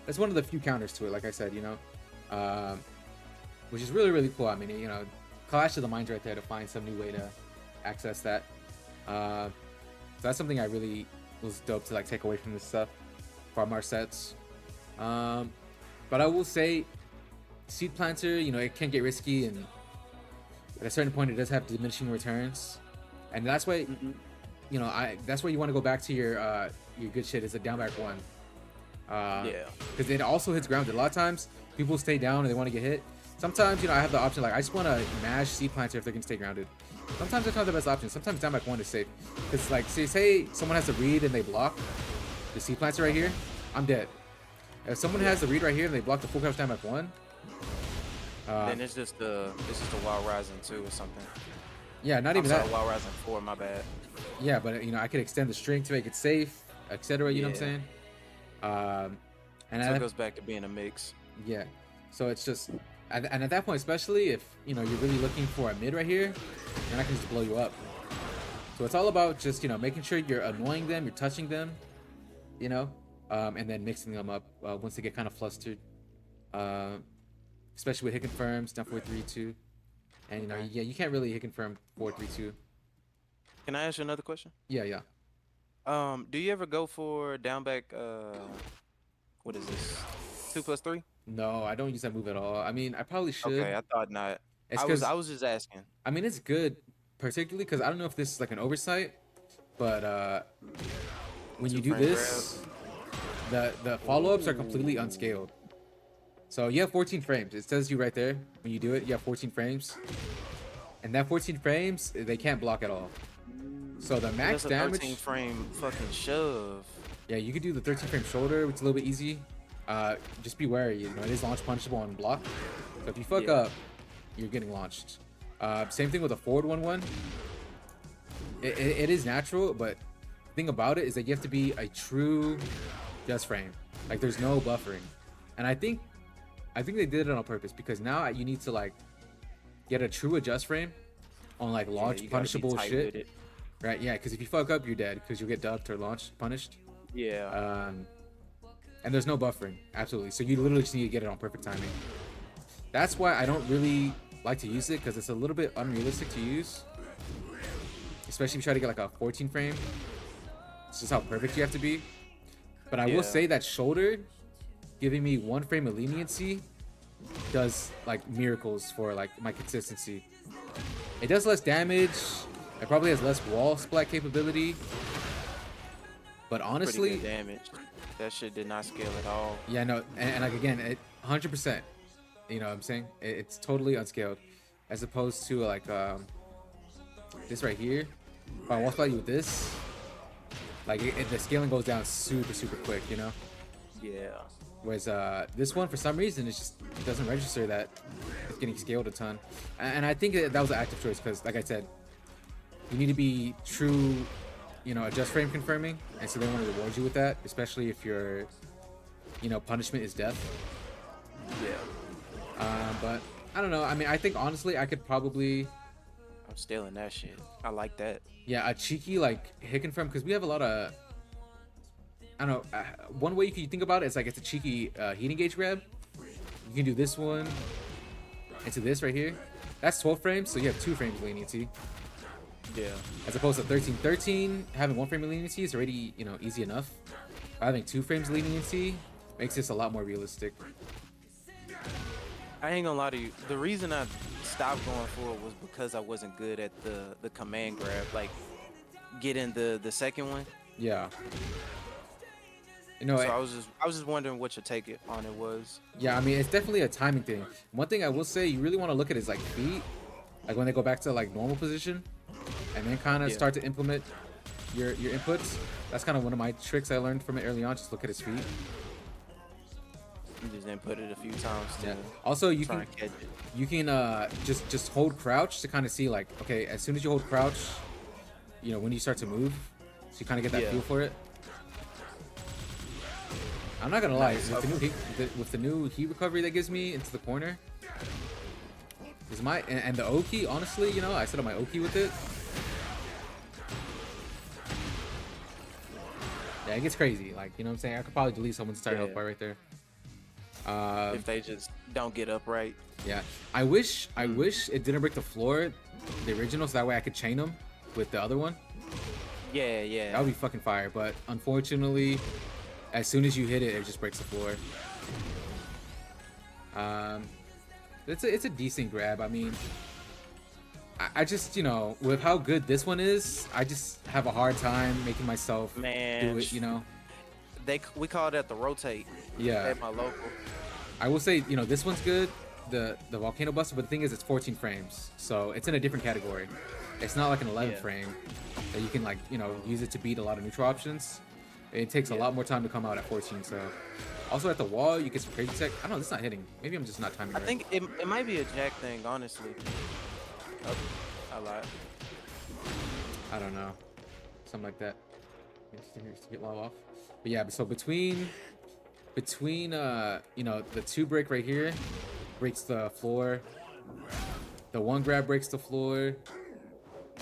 that's one of the few counters to it. Like I said, which is really, really cool. I mean, Clash of the Minds right there to find some new way to access that. So that's something I really was dope to like take away from this stuff from our sets. But I will say, Seed Planter, it can get risky, and at a certain point, it does have diminishing returns, and that's why, that's why you want to go back to your good shit is a down back one. Yeah. Because it also hits grounded. A lot of times, people stay down and they want to get hit. Sometimes, I have the option, like, I just want to mash Seed Planter if they can stay grounded. Sometimes it's not the best option. Sometimes down back one is safe. Because, like, say someone has to read and they block the Seed Planter right here, I'm dead. If someone has the read right here and they block the full crouch down back one, Then it's just the Wild Rising 2 or something. yeah, not I'm even sorry, that. Wild Rising 4, my bad. Yeah, but I could extend the string to make it safe, etc. You know what I'm Yeah. saying? And So I, it goes back to being a mix. yeah, so it's just, and at that point, especially if you're really looking for a mid right here, then I can just blow you up. So it's all about just making sure you're annoying them, you're touching them, and then mixing them up once they get kind of flustered. Especially with hit confirms, down 4-3-2, and Okay. you can't really hit confirm 4-3-2. Can I ask you another question? Yeah. Do you ever go for down back? What is this? 2+3? No, I don't use that move at all. I mean, I probably should. Okay, I thought not. It's I 'cause- was just asking. I mean, it's good, particularly because I don't know if this is like an oversight, but when you do 2-frame this, the follow-ups are completely unscaled. So you have 14 frames. It says you right there when you do it. You have 14 frames, and that 14 frames they can't block at all. So the max That's a damage. 13 frame fucking shove. Yeah, you could do the 13 frame shoulder, which is a little bit easy. Just be wary. It is launch punishable on block. So if you fuck Yeah. up, you're getting launched. Same thing with a forward 1-1. It is natural, but the thing about it is that you have to be a true just frame. Like there's no buffering, and I think they did it on purpose because now you need to like get a true adjust frame on like launch you gotta be punishable tight shit. with it. Right? Yeah, because if you fuck up, you're dead because you'll get ducked or launch punished. Yeah. And there's no buffering, absolutely. So you literally just need to get it on perfect timing. That's why I don't really like to use it because it's a little bit unrealistic to use, especially if you try to get like a 14 frame. It's just how perfect you have to be. But I Yeah. will say that shoulder giving me 1 frame of leniency does like miracles for like my consistency. It does less damage. It probably has less wall splat capability. But Pretty honestly, good damage. That shit did not scale at all. yeah, no, and like again, 100%. You know what I'm saying? It's totally unscaled, as opposed to like this right here. If I wall splat you with this, like the scaling goes down super quick, Yeah. Whereas this one, for some reason, it doesn't register that it's getting scaled a ton. And I think that was an active choice because, like I said, you need to be true, adjust frame confirming, and so they want to reward you with that, especially if your, punishment is death. Yeah. But I don't know. I mean, I think honestly, I could probably, I'm stealing that shit. I like that. yeah, a cheeky like hit confirm because we have a lot of I don't know. One way you can think about it is like it's a cheeky heating gauge grab. You can do this one into this right here. That's 12 frames, so you have 2 frames leniency. Yeah. As opposed to 13, having 1 frame of leniency is already, you know, easy enough. Having 2 frames leniency makes this a lot more realistic. I ain't gonna lie to you. The reason I stopped going for it was because I wasn't good at the command grab. Like getting the second one. Yeah. You know, So I was just wondering what your take on it was. yeah, I mean, it's definitely a timing thing. One thing I will say, you really want to look at is like feet, like when they go back to like normal position, and then kind of start to implement your inputs. That's kind of one of my tricks I learned from it early on. Just look at his feet. You just input it a few times to Yeah. Also, you try can and catch it. you can just hold crouch to kind of see like, okay, as soon as you hold crouch, you know, when you start to move, so you kind of get that feel for it. I'm not gonna lie, with the new heat recovery that gives me into the corner, is my and the O key. Honestly, you know, I set up my O key with it. Yeah, it gets crazy. Like, you know what I'm saying? I could probably delete someone's entire health bar right there. If they just don't get upright. Yeah, I wish it didn't break the floor, the original, so that way I could chain them with the other one. Yeah, yeah. That would be fucking fire. But unfortunately, as soon as you hit it, it just breaks the floor. It's a decent grab. I mean, I just, you know, with how good this one is, I just have a hard time making myself do it. You know. We call that the rotate. Yeah. At my local. I will say, you know, this one's good, the volcano buster, but the thing is, it's 14 frames, so it's in a different category. It's not like an 11 frame that you can, like, you know, use it to beat a lot of neutral options. It takes a lot more time to come out at 14. So also at the wall, you get some crazy tech. I don't know, it's not hitting. Maybe I'm just not timing I right. think it might be a jack thing, honestly. Oh, I lied. I don't know, something like that. Just to get low off. But yeah, so between you know, the 2 break right here breaks the floor. The 1 grab breaks the floor.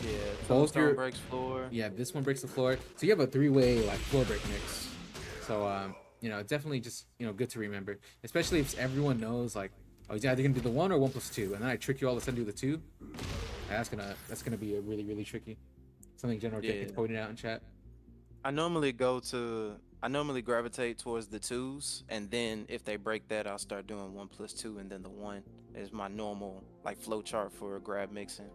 Yeah, Both your breaks floor. Yeah, this one breaks the floor. So you have a 3-way like floor break mix. So you know, definitely just, you know, good to remember, especially if everyone knows like, oh, he's either gonna do the 1 or 1+2, and then I trick you all of a sudden do the 2. That's gonna be a really tricky. Something General Dick pointed out in chat. I normally gravitate towards the 2s, and then if they break that, I'll start doing 1+2, and then the 1 is my normal like flow chart for grab mixing.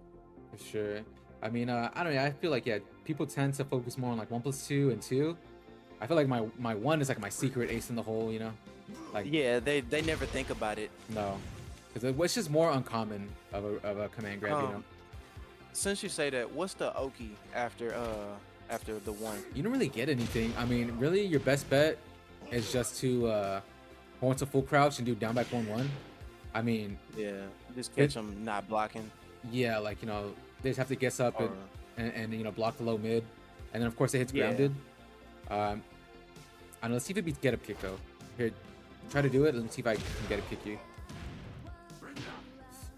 For sure. I mean, I don't know. I feel like, yeah, people tend to focus more on like 1+2 and 2. I feel like my 1 is like my secret ace in the hole, you know? Like, yeah, they never think about it. No, because it's just more uncommon of a command grab, you know? Since you say that, what's the Oki after the 1? You don't really get anything. I mean, really, your best bet is just to go into full crouch and do down back 1-1. I mean, yeah, just catch them not blocking. Yeah, like, you know, they just have to guess up and you know, block the low mid, and then of course it hits grounded. I don't know, let's see if it beats get up kick though. Here, try to do it. Let me see if I can get up kick you.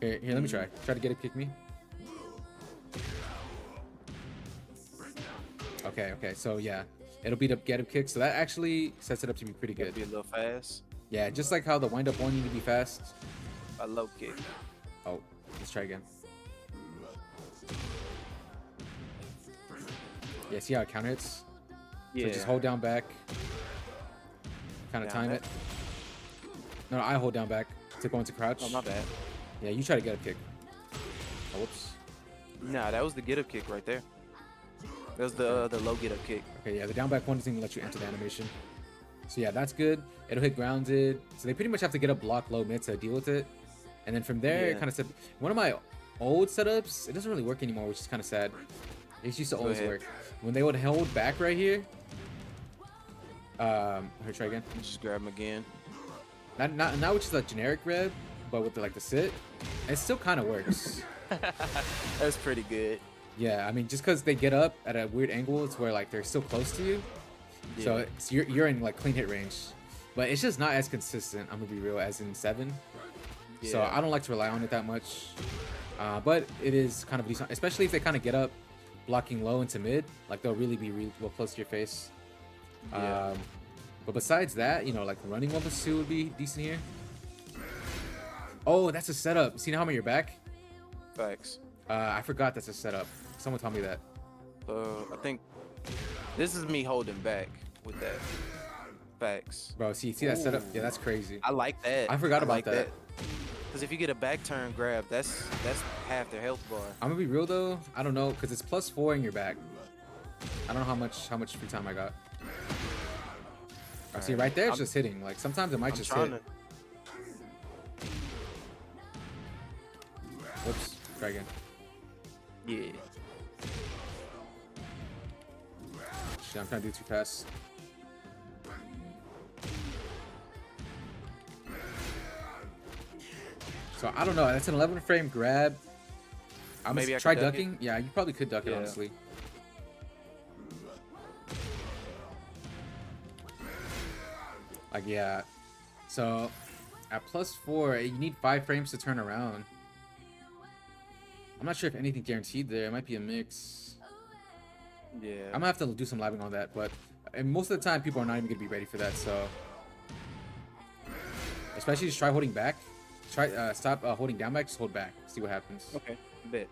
Here, let me try. Try to get up kick me. Okay, so yeah, it'll beat up get up kick, so that actually sets it up to be pretty good. Be a little fast. Yeah, just like how the wind up 1 need to be fast. A low kick. Oh, let's try again. Yeah, see how it counter hits? Yeah. So just hold down back. Kind of time it. No, I hold down back to go into crouch. Oh, my bad. Yeah, you try to get a kick. Oh, whoops. Nah, that was the get up kick right there. That was the low get up kick. Okay, yeah, the down back 1 doesn't even let you enter the animation. So yeah, that's good. It'll hit grounded. So they pretty much have to get a block low mid to deal with it. And then from there, it kind of one of my old setups, it doesn't really work anymore, which is kind of sad. It used to always work. When they would hold back right here. Here, try again. Just grab him again. Not which is a generic grab, but with the sit, it still kind of works. That's pretty good. Yeah, I mean, just because they get up at a weird angle, it's where like they're so close to you, so you're in like clean hit range, but it's just not as consistent. I'm gonna be real, as in 7. Yeah. So I don't like to rely on it that much, but it is kind of decent, especially if they kind of get up, blocking low into mid. Like they'll really be real close to your face. Yeah. But besides that, you know, like running 1+2 would be decent here. Oh, that's a setup. See how I'm on your back? Facts. I forgot that's a setup. Someone told me that. I think this is me holding back with that. Facts. Bro, see that setup? Yeah, that's crazy. I like that. I forgot about like that. Because if you get a back turn grab, that's half their health bar. I'm gonna be real though. I don't know, cause it's +4 in your back. I don't know how much free time I got. See right there, it's just hitting. Like sometimes it might just hit. Whoops, try again. Yeah. Shit, I'm trying to do too fast. So I don't know. That's an 11 frame grab. I'm Maybe gonna I try could duck ducking. Yeah, you probably could duck it, Yeah. honestly. Like, yeah. So at +4, you need 5 frames to turn around. I'm not sure if anything's guaranteed there. It might be a mix. Yeah. I'm gonna have to do some labbing on that, but and most of the time people are not even gonna be ready for that. So especially just try holding back. Try stop holding down back. Just hold back. See what happens. Okay. Bet.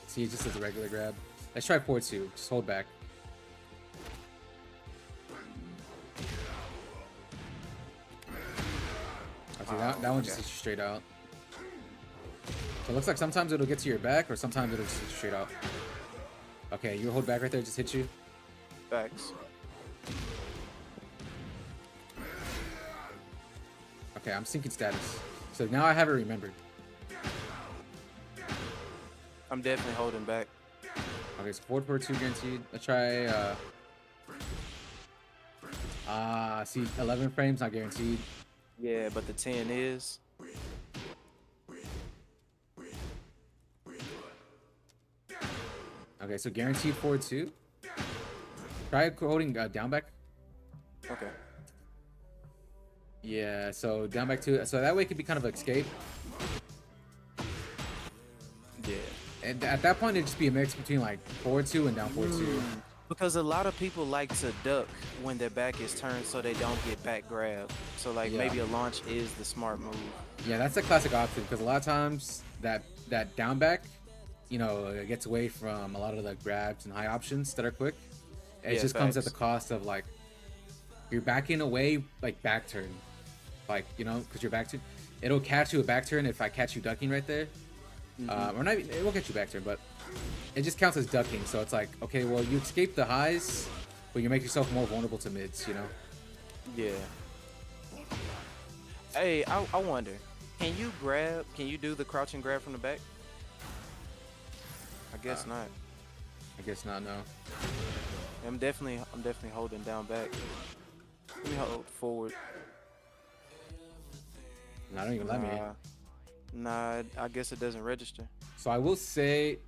See, it just does a regular grab. Let's try 4-2. Just hold back. Okay, that one just hits you straight out. So it looks like sometimes it'll get to your back, or sometimes it'll just hit you straight out. Okay, you hold back right there, just hit you. Facts. Okay, I'm syncing status. So now I have it remembered. I'm definitely holding back. Okay, so 4-2 guaranteed. Let's try see 11 frames not guaranteed. Yeah, but the 10 is. Okay, so guaranteed 4-2. Try holding down back. Okay. Yeah, so down back 2. So that way it could be kind of escape. Yeah. And at that point it'd just be a mix between like 4-2 and down 4-2. Because a lot of people like to duck when their back is turned so they don't get back grabbed. So like Yeah. maybe a launch is the smart move. Yeah, that's a classic option because a lot of times that down back, you know, it gets away from a lot of the grabs and high options that are quick. It Yeah, just comes at the facts. cost of like you're backing away like back turn, like you know, because you're back turn. It'll catch you a back turn if I catch you ducking right there. Or not, it won't catch you back turn, but it just counts as ducking. So it's like, okay, well you escape the highs, but you make yourself more vulnerable to mids, you know. Yeah. Hey, I wonder, can you do the crouching grab from the back? I guess not. I guess not. No. I'm definitely holding down back. Let me hold forward. No, don't even let me. Nah, I guess it doesn't register. So I will say,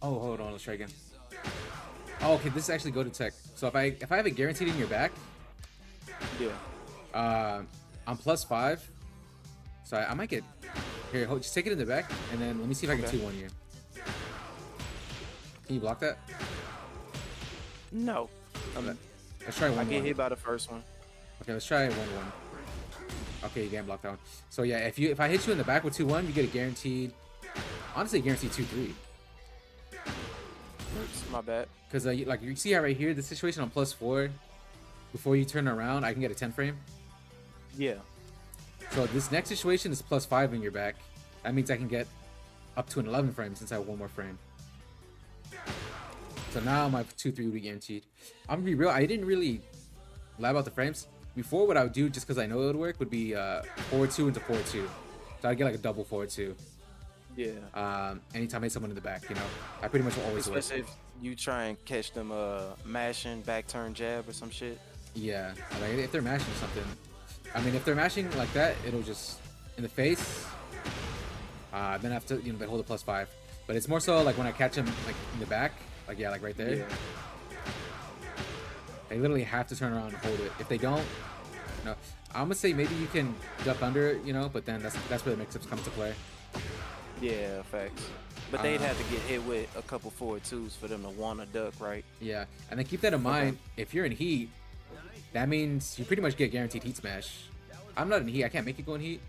oh, hold on, let's try again. Oh, okay, this is actually go to tech. So if I have it guaranteed in your back, Yeah. I'm +5. So I might get here. Just take it in the back, and then let me see if I can Okay. 2-1 you. Can you block that? No. Let's try 1-1. I get hit by the first one. Okay, let's try 1-1. Okay, you can't block that one. So yeah, if I hit you in the back with 2-1, you get a guaranteed. Honestly, guaranteed 2-3. Oops, my bad. Because like you see how right here, the situation on +4, before you turn around, I can get a 10 frame. Yeah. So this next situation is +5 in your back. That means I can get up to an 11 frame since I have one more frame. So now my 2-3 would be guaranteed. I'm gonna be real. I didn't really lab out the frames. Before, what I would do, just because I know it would work, would be 4-2 into 4-2. So I'd get like a double 4-2. Yeah. Anytime I hit someone in the back, you know, I pretty much always work. Especially if you try and catch them mashing back turn jab or some shit. Yeah, like if they're mashing something. I mean, if they're mashing like that, it'll just in the face. Then I have to, they hold a +5. But it's more so like when I catch them like in the back, like yeah, like right there. Yeah. They literally have to turn around and hold it. If they don't, no. I'm gonna say maybe you can duck under it, but then that's where the mix-ups come to play. Yeah, facts. But they'd have to get hit with a couple forward twos for them to want to duck, right? Yeah, and then keep that in mind. If you're in heat, that means you pretty much get guaranteed heat smash. I'm not in heat. I can't make it go in heat.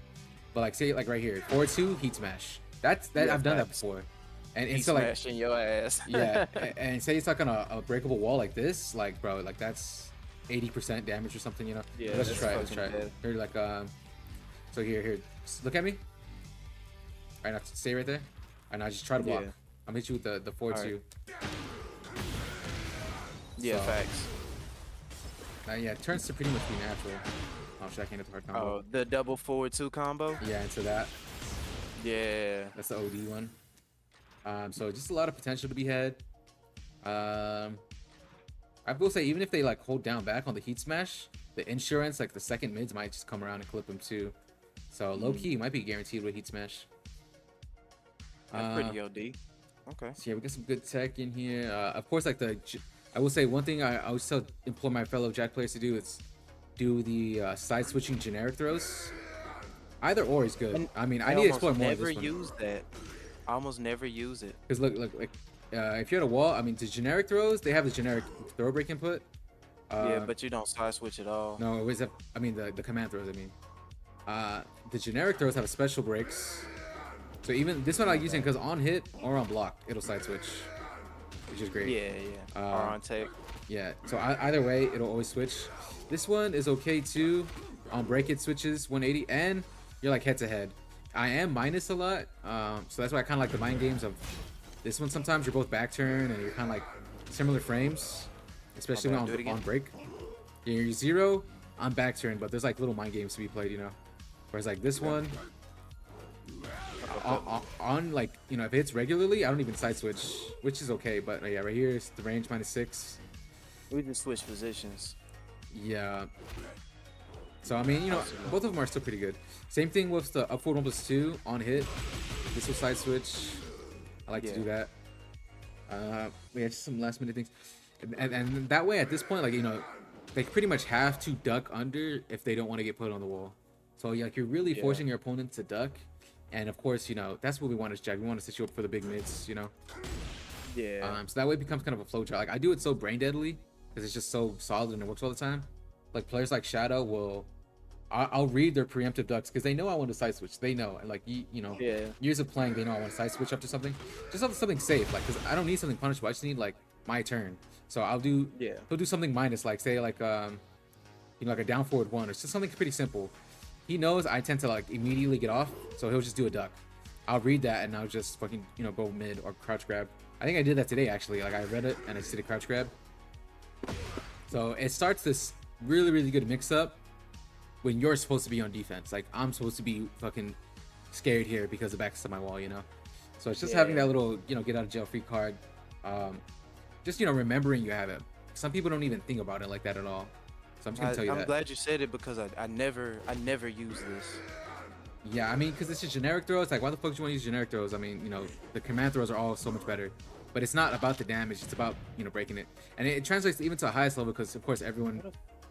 But like say like right here, forward 2 heat smash. That Yeah, I've done that facts. before. And He's so like smashing your ass. yeah, and say it's like on a breakable wall like this, like bro, like that's 80% damage or something, you know. Yeah, Let's just that's try it. Let's try fucking it. Here, like so here, look at me. All right, now stay right there. And now just try to block. Yeah. I'm gonna hit you with the forward All 2. Yeah, So- facts. Yeah, it turns to pretty much be natural. Oh shit, I can't hit the hard combo. Oh, the double forward 2 combo. Yeah, into that. Yeah. That's the OD one. So just a lot of potential to be had. I will say even if they like hold down back on the heat smash, the insurance like the second mids might just come around and clip them too. So low key you might be guaranteed with heat smash. That's pretty OD. Okay. So yeah, we got some good tech in here. Of course, like I will say one thing I always implore my fellow Jack players to do is do the side switching generic throws. Either or is good. I mean, I need to explore more of Never this one. use that. I almost never use it. Because look, like if you're at a wall, I mean, the generic throws they have the generic throw break input. Yeah, but you don't side switch at all. No, always have. I mean, the command throws. I mean, the generic throws have special breaks. So even this one I'm using because on hit or on block, it'll side switch, which is great. Yeah. Or on tech. Yeah. So either way, it'll always switch. This one is okay too. On break, it switches 180, and you're like head to head. I am minus a lot, so that's why I kind of like the mind games of this one. Sometimes you're both back turn and you're kind of like similar frames, especially bad, do it on again. break. Yeah, you're 0 on back turn, but there's like little mind games to be played, you know. Whereas like this one, on like you know if it's regularly, I don't even side switch, which is okay. But yeah, right here is the range -6. We just switch positions. Yeah. So I mean, you know, both of them are still pretty good. Same thing with the up forward 1+2 on hit. This will side switch. I like to do that. Yeah, just some last minute things, and that way at this point, like you know, they pretty much have to duck under if they don't want to get put on the wall. So like you're really forcing your opponent to duck, and of course, you know, that's what we want as Jack. We want to set you up for the big mids, you know. Yeah. So that way it becomes kind of a flow chart. Like I do it so brain deadly because it's just so solid and it works all the time. Like players like Shadow will. I'll read their preemptive ducks because they know I want to side switch. They know, and like you know, years of playing, they know I want to side switch up to something, just up to something safe. Like, because I don't need something punishable. I just need like my turn. So I'll do. Yeah. He'll do something minus, like say like you know, like a down forward 1 or just something pretty simple. He knows I tend to like immediately get off, so he'll just do a duck. I'll read that and I'll just fucking go mid or crouch grab. I think I did that today actually. Like I read it and I just did a crouch grab. So it starts this really good mix up. When you're supposed to be on defense, like I'm supposed to be fucking scared here because the back's to my wall, you know. So it's just having that little, get out of jail free card. Just remembering you have it. Some people don't even think about it like that at all. So I'm just gonna tell you that. I'm glad you said it because I never use this. Yeah, I mean, because it's a generic throw. It's like, why the fuck do you want to use generic throws? I mean, the command throws are all so much better. But it's not about the damage. It's about breaking it, and it translates even to the highest level because of course everyone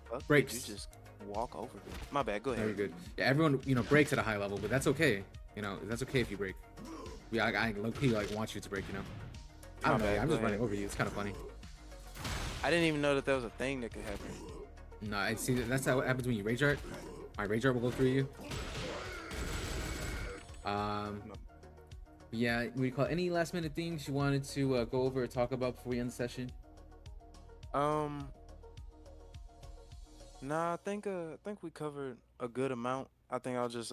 Fuck, breaks. did you just walk over me? My bad. Go ahead. Very good. Yeah, everyone breaks at a high level, but that's okay. That's okay if you break. Yeah, I low-key like want you to break. I don't know. bad, I'm go just running ahead. over you. It's kind of funny. I didn't even know that there was a thing that could happen. No, I see. That's how it happens when you rage art. My rage art will go through you. Yeah. What do you call it? Any last minute things you wanted to go over or talk about before we end the session? Nah, I think we covered a good amount. I think I'll just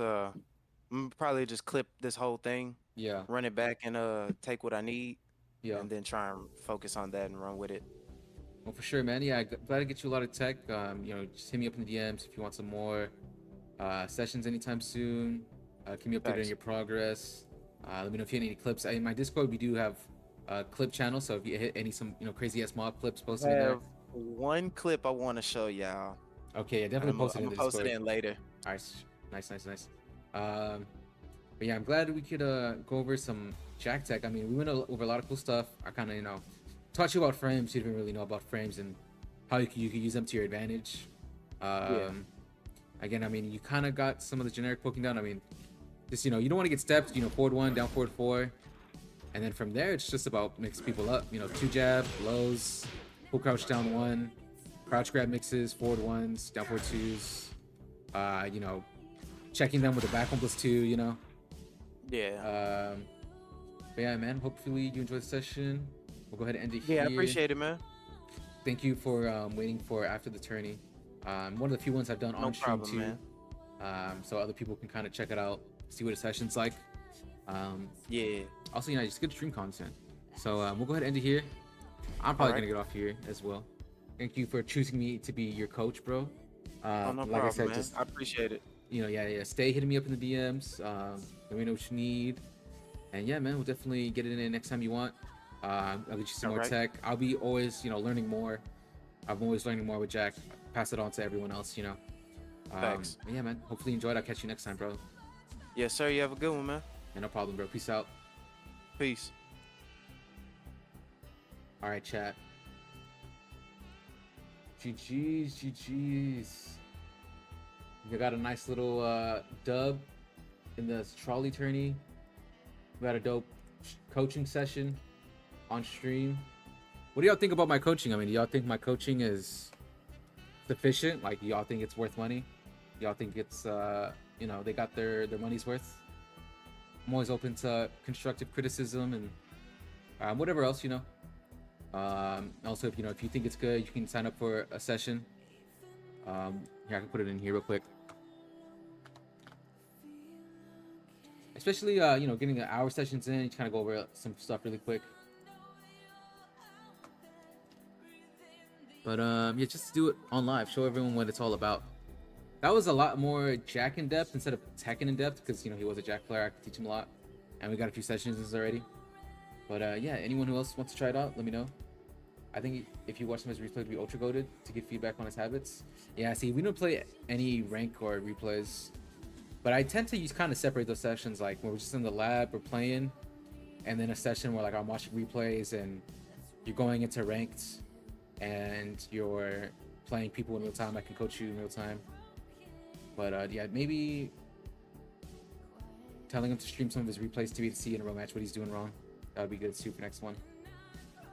probably just clip this whole thing, Yeah. run it back, and take what I need, Yeah. and then try and focus on that and run with it. Well, for sure, man. Yeah, glad to get you a lot of tech. Just hit me up in the DMs if you want some more sessions anytime soon. Keep me updated on Thanks. your progress. Let me know if you hit any clips. In my Discord, we do have a clip channel, so if you hit some crazy ass mob clips, post I it in there. have one clip I want to show y'all. Okay, yeah, definitely post it I'm in the gonna post Discord. it in later. All right, nice. But yeah, I'm glad we could go over some Jack tech. I mean, we went over a lot of cool stuff. I kind of taught you about frames. You didn't really know about frames and how you could use them to your advantage. Again, I mean, you kind of got some of the generic poking down. I mean, just you don't want to get stepped. Forward 1, down forward 4. And then from there, it's just about mixing people up. You know, 2 jab, lows, full crouch down 1, crouch grab mixes, forward 1s, down forward 2s. You know, checking them with a back 1+2, you know. Yeah. But yeah, man, hopefully you enjoyed the session. We'll go ahead and end it Yeah, here. I appreciate it, man. Thank you for waiting for after the tourney. One of the few ones I've done No on stream problem, too. man. So other people can kind of check it out, see what the session's like. Yeah. Also, you know, just good stream content. So we'll go ahead and end it here. I'm probably gonna get off here as well. Thank you for choosing me to be your coach, bro. Oh, no like problem, I said, man. just I appreciate it. you know, yeah. Stay hitting me up in the DMs. Let me know what you need. And yeah, man, we'll definitely get it in next time you want. I'll get you some more Alright. tech. I'll be always, you know, learning more. I'm always learning more with Jack. Pass it on to everyone else, you know. Thanks. But yeah, man. Hopefully you enjoyed. I'll catch you next time, bro. Yes, sir. You have a good one, man. Yeah, no problem, bro. Peace out. Peace. All right, chat. GG's. We got a nice little dub in the trolley tourney. We got a dope coaching session on stream. What do y'all think about my coaching? I mean, do y'all think my coaching is sufficient? Like, do y'all think it's worth money? Y'all think it's, you know, they got their money's worth? I'm always open to constructive criticism and whatever else, you know. Also, if you think it's good, you can sign up for a session. Here, I can put it in here real quick. Especially, you know, getting the hour sessions in, you kind of go over some stuff really quick. But yeah, just do it on live. Show everyone what it's all about. That was a lot more Jack in depth instead of Tekken in depth because, you know, he was a Jack player. I could teach him a lot, and we got a few sessions already. But yeah, anyone who else wants to try it out, let me know. I think if you watch some of his replays, we ultra goated to give feedback on his habits. Yeah, see, we don't play any rank or replays, but I tend to use kind of separate those sessions, like when we're just in the lab, we're playing, and then a session where like I'm watching replays and you're going into ranked and you're playing people in real time. I can coach you in real time. But yeah, maybe telling him to stream some of his replays to see in a real match what he's doing wrong. That would be good too for next one.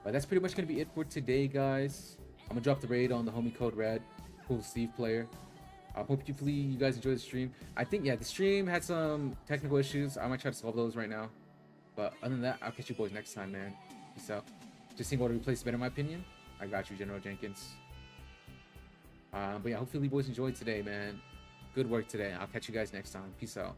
But that's pretty much gonna be it for today, guys. I'm gonna drop the raid on the homie code red, cool Steve player. Hopefully you guys enjoyed the stream. I think, yeah, the stream had some technical issues. I might try to solve those right now. But other than that, I'll catch you boys next time, man. Peace out. Just seeing what replays better in my opinion. I got you, General Jenkins. But yeah, hopefully you boys enjoyed today, man. Good work today. I'll catch you guys next time. Peace out.